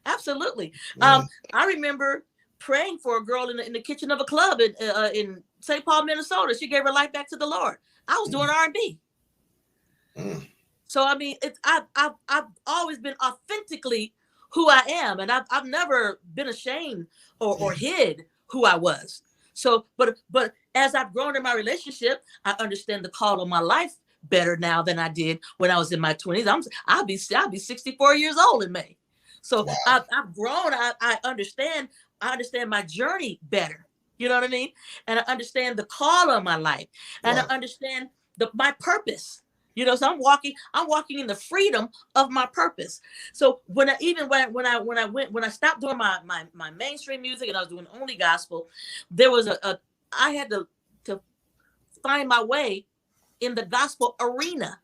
[SPEAKER 2] Absolutely. I remember praying for a girl in the kitchen of a club in St. Paul, Minnesota. She gave her life back to the Lord. I was doing R&B. So, I mean, I've always been authentically who I am, and I've never been ashamed or hid who I was. So, but as I've grown in my relationship, I understand the call of my life better now than I did when I was in my 20s. I'll be 64 years old in May. So wow. I've grown. I understand my journey better. You know what I mean? And I understand the call of my life, and wow. I understand my purpose. So I'm walking in the freedom of my purpose. So when I stopped doing my mainstream music and I was doing only gospel, there was I had to find my way in the gospel arena.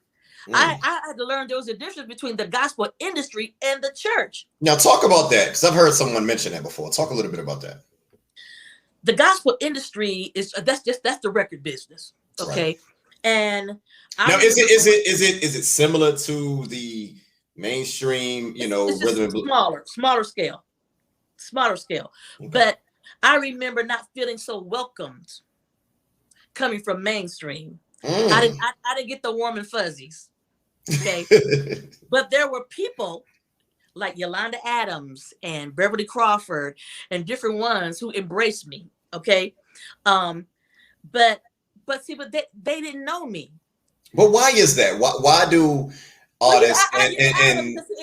[SPEAKER 2] I had to learn there was a difference between the gospel industry and the church.
[SPEAKER 1] Now talk about that, because I've heard someone mention that before. Talk a little bit about that.
[SPEAKER 2] The gospel industry that's the record business. Okay. Right. And
[SPEAKER 1] now, is it similar to the mainstream,
[SPEAKER 2] it's
[SPEAKER 1] rhythm and blues?
[SPEAKER 2] Smaller scale. Okay. But I remember not feeling so welcomed coming from mainstream. I didn't get the warm and fuzzies. Okay. But there were people like Yolanda Adams and Beverly Crawford and different ones who embraced me. Okay. But they didn't know me.
[SPEAKER 1] But why is that? Why do artists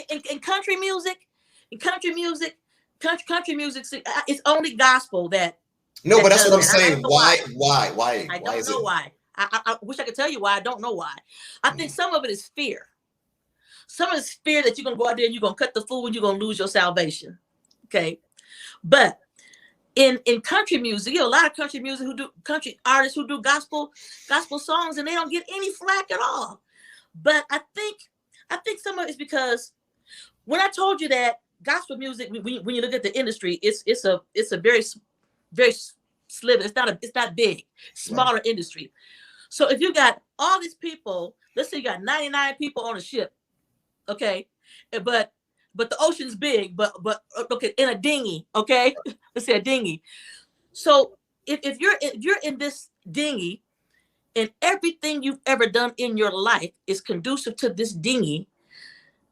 [SPEAKER 2] in country music, country music, it's only gospel that.
[SPEAKER 1] No, but that's what I'm saying. Why?
[SPEAKER 2] I don't know why. I wish I could tell you why. I don't know why. I think some of it is fear. Some of it is fear that you're gonna go out there and you're gonna cut the fool and you're gonna lose your salvation. Okay, but in country music, you know, a lot of country music country artists who do gospel songs, and they don't get any flack at all. But I think some of it's because when I told you that gospel music, when you look at the industry, it's a very sliver. It's not big, smaller industry. So if you got all these people, let's say you got 99 people on a ship, okay, but the ocean's big, but okay, in a dinghy, okay, let's say a dinghy. So if you're in this dinghy, and everything you've ever done in your life is conducive to this dinghy,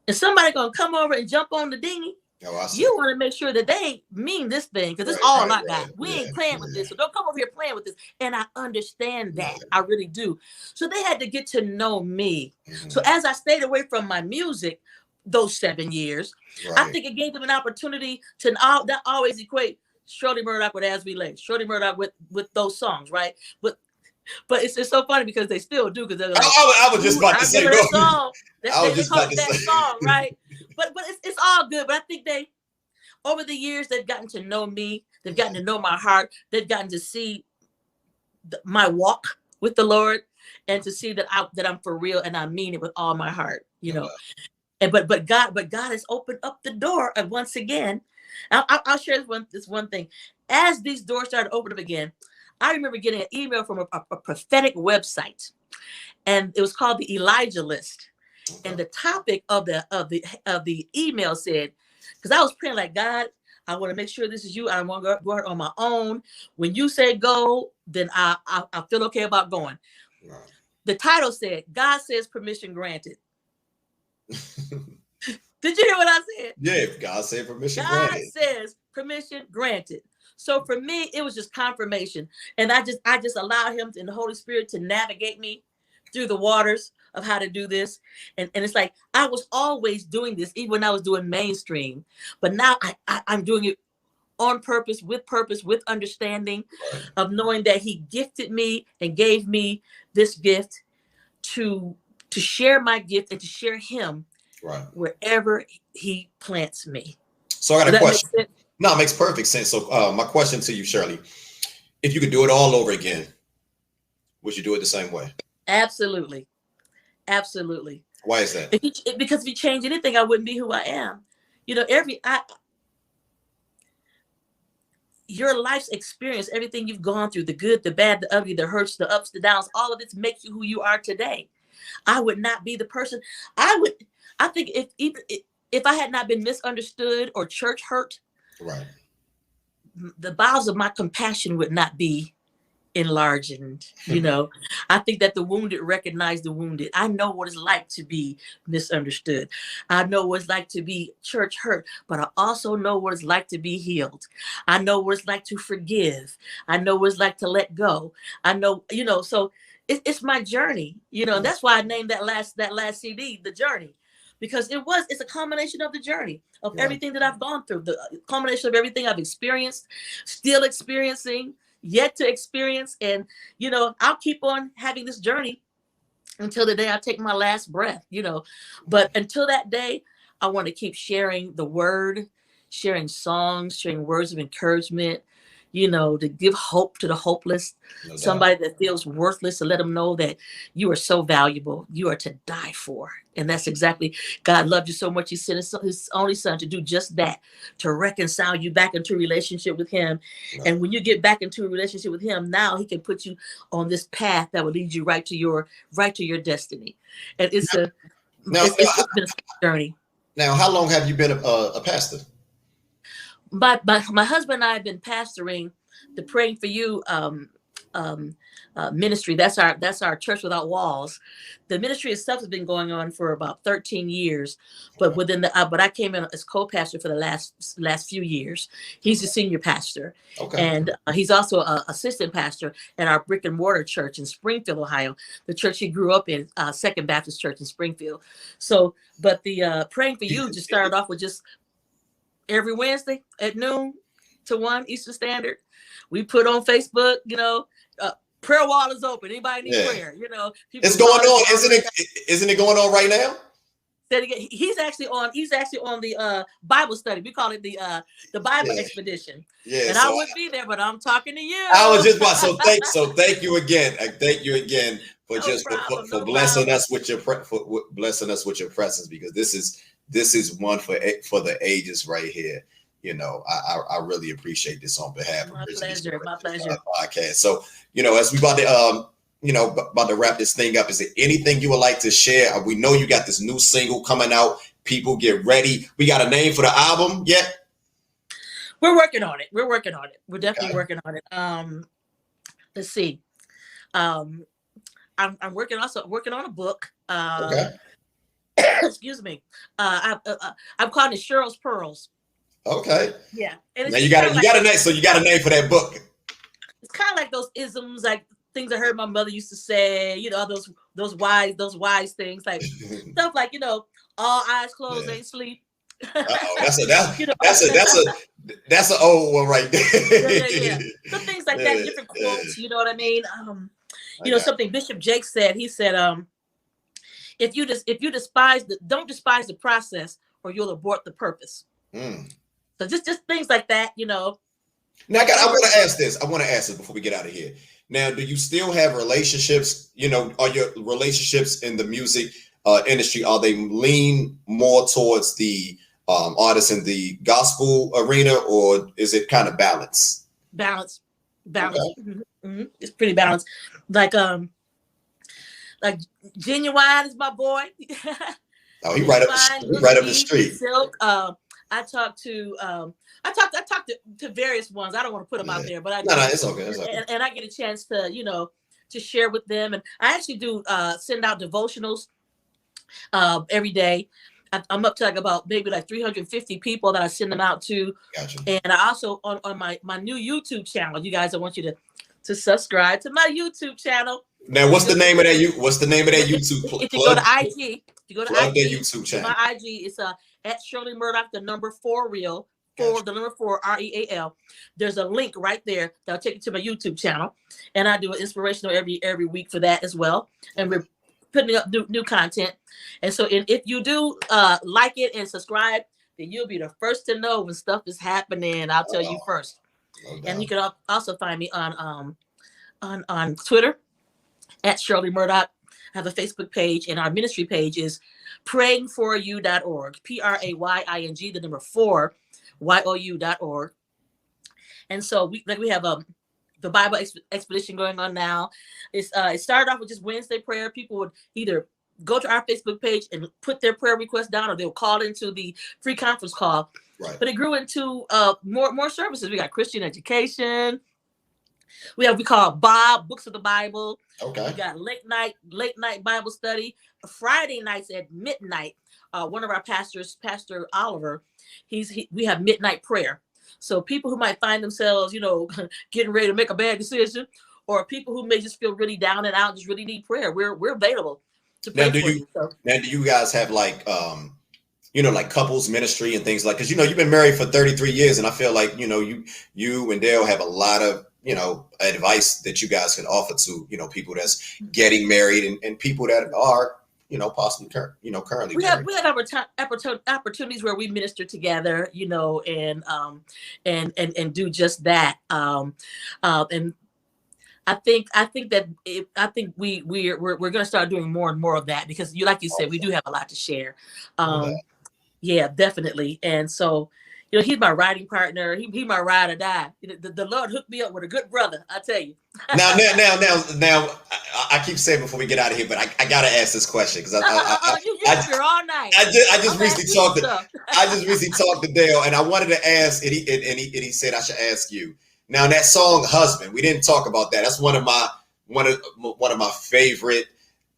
[SPEAKER 2] and somebody gonna come over and jump on the dinghy, you want to make sure that they mean this thing, because it's all I got. We ain't playing with this, so don't come over here playing with this. And I understand that, I really do. So they had to get to know me. So as I stayed away from my music those 7 years, I think it gave them an opportunity to not always equate Shirley Murdock with As We Lay, Shirley Murdock with those songs, right? But it's so funny because they still do, because they're like,
[SPEAKER 1] I was just about to say
[SPEAKER 2] that song. I was just about to say that song, right? But it's all good. But I think they, over the years, they've gotten to know me. They've gotten to know my heart. They've gotten to see my walk with the Lord, and to see that I'm for real and I mean it with all my heart, you know. And but God has opened up the door once again. I'll share this one thing. As these doors started to open up again, I remember getting an email from a prophetic website, and it was called the Elijah List. And the topic of the email said, because I was praying like, God, I want to make sure this is you. I don't want to go out on my own. When you say go, then I feel okay about going. Right. The title said, God says permission granted. Did you hear what I said?
[SPEAKER 1] Yeah, God said permission granted.
[SPEAKER 2] God says permission granted. So for me, it was just confirmation. And I just allowed him in the Holy Spirit to navigate me through the waters of how to do this. And it's like, I was always doing this, even when I was doing mainstream. But now I'm doing it on purpose, with understanding of knowing that he gifted me and gave me this gift to share my gift and to share him wherever he plants me.
[SPEAKER 1] So I got a question. No, it makes perfect sense. So my question to you, Shirley, if you could do it all over again, would you do it the same way?
[SPEAKER 2] Absolutely. Absolutely.
[SPEAKER 1] Why is that?
[SPEAKER 2] Because if you change anything, I wouldn't be who I am. You know, your life's experience, everything you've gone through, the good, the bad, the ugly, the hurts, the ups, the downs, all of it makes you who you are today. I would not be the person. I think if I had not been misunderstood or church hurt, the bowels of my compassion would not be enlarged. You know, I think that the wounded recognize the wounded. I know what it's like to be misunderstood. I know what it's like to be church hurt, but I also know what it's like to be healed. I know what it's like to forgive. I know what it's like to let go. I know, you know, so it's my journey, you know, and that's why I named that last CD, The Journey. Because it's a combination of the journey of everything that I've gone through, the combination of everything I've experienced, still experiencing, yet to experience. And, you know, I'll keep on having this journey until the day I take my last breath, you know. But until that day, I want to keep sharing the word, sharing songs, sharing words of encouragement, you know, to give hope to the hopeless, somebody that feels worthless, to let them know that you are so valuable. You are to die for. And that's exactly, God loved you so much, he sent his only son to do just that, to reconcile you back into a relationship with him. And when you get back into a relationship with him, now he can put you on this path that will lead you right to your destiny. And it's been a journey.
[SPEAKER 1] Now, how long have you been a pastor?
[SPEAKER 2] My husband and I have been pastoring the Praying for You ministry. That's our Church Without Walls. The ministry itself has been going on for about 13 years, but within the but I came in as co-pastor for the last few years. He's the senior pastor, and he's also an assistant pastor at our brick and mortar church in Springfield, Ohio, the church he grew up in, Second Baptist Church in Springfield. So, but the praying for you just started off with just every Wednesday at noon to 1 Eastern Standard. We put on Facebook, prayer wall is open. Anybody need prayer?
[SPEAKER 1] It's going on, isn't it going on right now?
[SPEAKER 2] He's actually on the Bible study. We call it the Bible expedition. Yeah, and I wouldn't be there, but I'm talking to you.
[SPEAKER 1] I was just about thank you again. Thank you again for for blessing us with your blessing us with your presence, because this is one for the ages right here. I really appreciate this on behalf of
[SPEAKER 2] my pleasure.
[SPEAKER 1] Podcast. So, as we about to wrap this thing up, is there anything you would like to share? We know you got this new single coming out. People get ready. We got a name for the album yet?
[SPEAKER 2] We're working on it. We're definitely working on it. Let's see. I'm working on a book. Excuse me. I'm calling it Cheryl's Pearls.
[SPEAKER 1] Okay.
[SPEAKER 2] Yeah.
[SPEAKER 1] And now you got a name. So you got a name for that book.
[SPEAKER 2] It's kind of like those isms, like things I heard my mother used to say. Those wise things, like stuff like all eyes closed, ain't sleep.
[SPEAKER 1] That's an old one right there.
[SPEAKER 2] Yeah. So things like that, different quotes. You know what I mean? Something Bishop Jake said. He said, if you don't despise the process, or you'll abort the purpose. So just things like that, Now
[SPEAKER 1] I want to ask this. Before we get out of here. Now, do you still have relationships? Are your relationships in the music industry, are they lean more towards the artists in the gospel arena, or is it kind of balanced?
[SPEAKER 2] Balance. Okay. Mm-hmm. It's pretty balanced. Like Genuine is my boy.
[SPEAKER 1] Oh, he right up the street.
[SPEAKER 2] Silk. I talked to various ones. I don't want to put them out there, but
[SPEAKER 1] it's okay.
[SPEAKER 2] And I get a chance to to share with them. And I actually do send out devotionals every day. I'm up to about maybe 350 people that I send them out to.
[SPEAKER 1] Gotcha.
[SPEAKER 2] And I also on my new YouTube channel. You guys, I want you to subscribe to my YouTube channel.
[SPEAKER 1] Now, what's the name of that YouTube?
[SPEAKER 2] If you go to IG,
[SPEAKER 1] that YouTube channel.
[SPEAKER 2] My IG is at Shirley Murdock, the number 4 real, the number 4 REAL. There's a link right there that'll take you to my YouTube channel, and I do an inspirational every week for that as well. And we're putting up new content. And so, if you do like it and subscribe, then you'll be the first to know when stuff is happening. I'll tell you first. And you can also find me on Twitter at Shirley Murdock. I have a Facebook page, and our ministry page is prayingforyou.org. PRAYING, the number 4, YOU.org. And so we have the Bible expedition going on now. It started off with just Wednesday prayer. People would either go to our Facebook page and put their prayer request down, or they'll call into the free conference call.
[SPEAKER 1] Right.
[SPEAKER 2] But it grew into more services. We got Christian education. We call Bob Books of the Bible.
[SPEAKER 1] Okay.
[SPEAKER 2] We got late night Bible study. Friday nights at midnight. One of our pastors, Pastor Oliver, we have midnight prayer. So people who might find themselves, getting ready to make a bad decision, or people who may just feel really down and out, just really need prayer, we're available to pray for you.
[SPEAKER 1] Now, do you guys have like couples ministry and things like? Because you've been married for 33 years, and I feel like you and Dale have a lot of advice that you guys can offer to people that's getting married and people that are possibly currently
[SPEAKER 2] we have opportunities where we minister together, and do just that. And I think we're going to start doing more and more of that, because like you said, we do have a lot to share. Yeah, definitely. And so, he's my writing partner. He my ride or die. The Lord hooked me up with a good brother, I tell you.
[SPEAKER 1] Now, I keep saying before we get out of here, but I gotta ask this question, because
[SPEAKER 2] you're all night.
[SPEAKER 1] I just recently talked to Dale, and I wanted to ask, and he said I should ask you. Now that song "Husband," we didn't talk about that. That's one of my favorite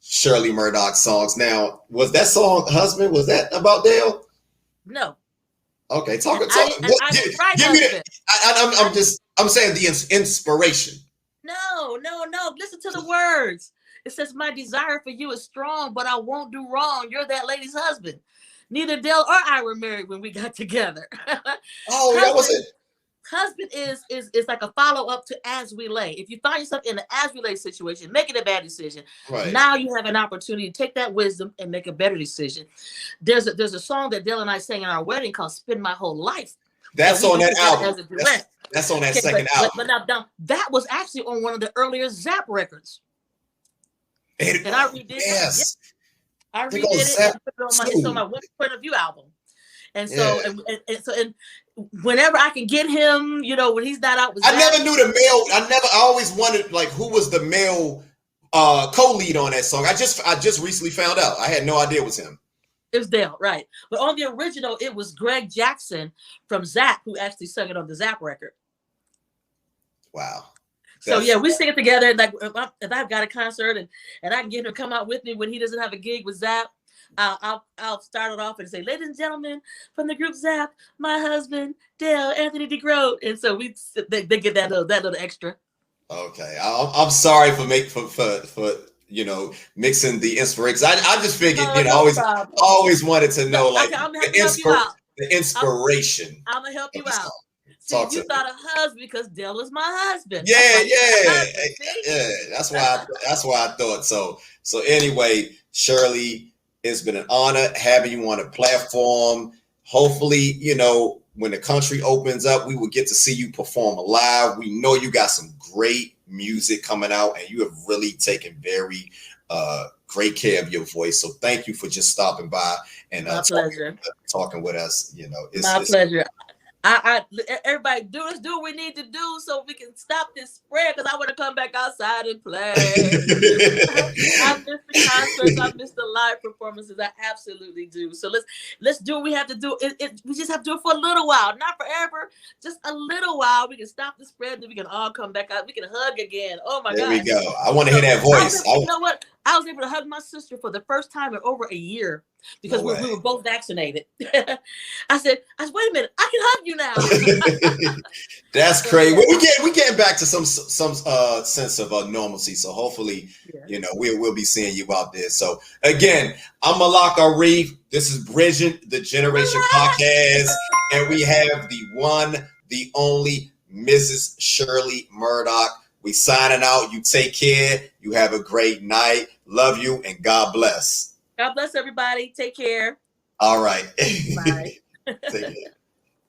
[SPEAKER 1] Shirley Murdock songs. Now, was that song "Husband"? Was that about Dale?
[SPEAKER 2] No.
[SPEAKER 1] Okay, give me that. I'm saying the inspiration.
[SPEAKER 2] No. Listen to the words. It says, "My desire for you is strong, but I won't do wrong. You're that lady's husband. Neither Dale or I were married when we got together."
[SPEAKER 1] Oh, that was it.
[SPEAKER 2] Husband is like a follow-up to "As We Lay." If you find yourself in an "As We Lay" situation, making a bad decision,
[SPEAKER 1] right.
[SPEAKER 2] Now you have an opportunity to take that wisdom and make a better decision. There's a song that Dale and I sang in our wedding called "Spend My Whole Life."
[SPEAKER 1] That's on that album. That's on that second album.
[SPEAKER 2] But now that was actually on one of the earlier Zap records. And I redid it.
[SPEAKER 1] Yes.
[SPEAKER 2] I redid it and put it on my One Point of View album. And so, and whenever I can get him, when he's not out with
[SPEAKER 1] I never knew the male. I always wondered like who was the male co-lead on that song. I just recently found out. I had no idea it was him.
[SPEAKER 2] It was Dale, right? But on the original, it was Greg Jackson from Zap who actually sung it on the Zap record.
[SPEAKER 1] Wow.
[SPEAKER 2] So yeah, we sing it together. Like if I've got a concert and I can get him to come out with me when he doesn't have a gig with Zap, I'll start it off and say, "Ladies and gentlemen, from the group Zap, my husband Dale Anthony DeGroat," and so they get that little extra.
[SPEAKER 1] Okay, I'm sorry for mixing the inspiration. I just figured always wanted to know the inspiration.
[SPEAKER 2] I'm gonna help you out. You thought of husband because Dale was my husband.
[SPEAKER 1] Yeah. That's why I thought so. So anyway, Shirley, it's been an honor having you on a platform. Hopefully, when the country opens up, we will get to see you perform live. We know you got some great music coming out, and you have really taken very great care of your voice. So thank you for just stopping by and talking with us.
[SPEAKER 2] My pleasure. Everybody, let's do what we need to do so we can stop this spread, because I want to come back outside and play. I miss the concerts, I miss the live performances. I absolutely do. So let's do what we have to do. We just have to do it for a little while, not forever, just a little while. We can stop the spread, then we can all come back out. We can hug again. Oh my God.
[SPEAKER 1] There we go. I want to hear that voice.
[SPEAKER 2] You know what? I was able to hug my sister for the first time in over a year because we were both vaccinated. I said, wait a minute, I can hug you now.
[SPEAKER 1] That's crazy. Well, we getting back to some sense of normalcy. So hopefully, we'll be seeing you out there. So again, I'm Malak Arif. This is Bridging the Generation Podcast, and we have the one, the only Mrs. Shirley Murdock. We signing out. You take care. You have a great night. Love you and God bless.
[SPEAKER 2] God bless everybody. Take care.
[SPEAKER 1] All right.
[SPEAKER 2] Bye.
[SPEAKER 1] Take care.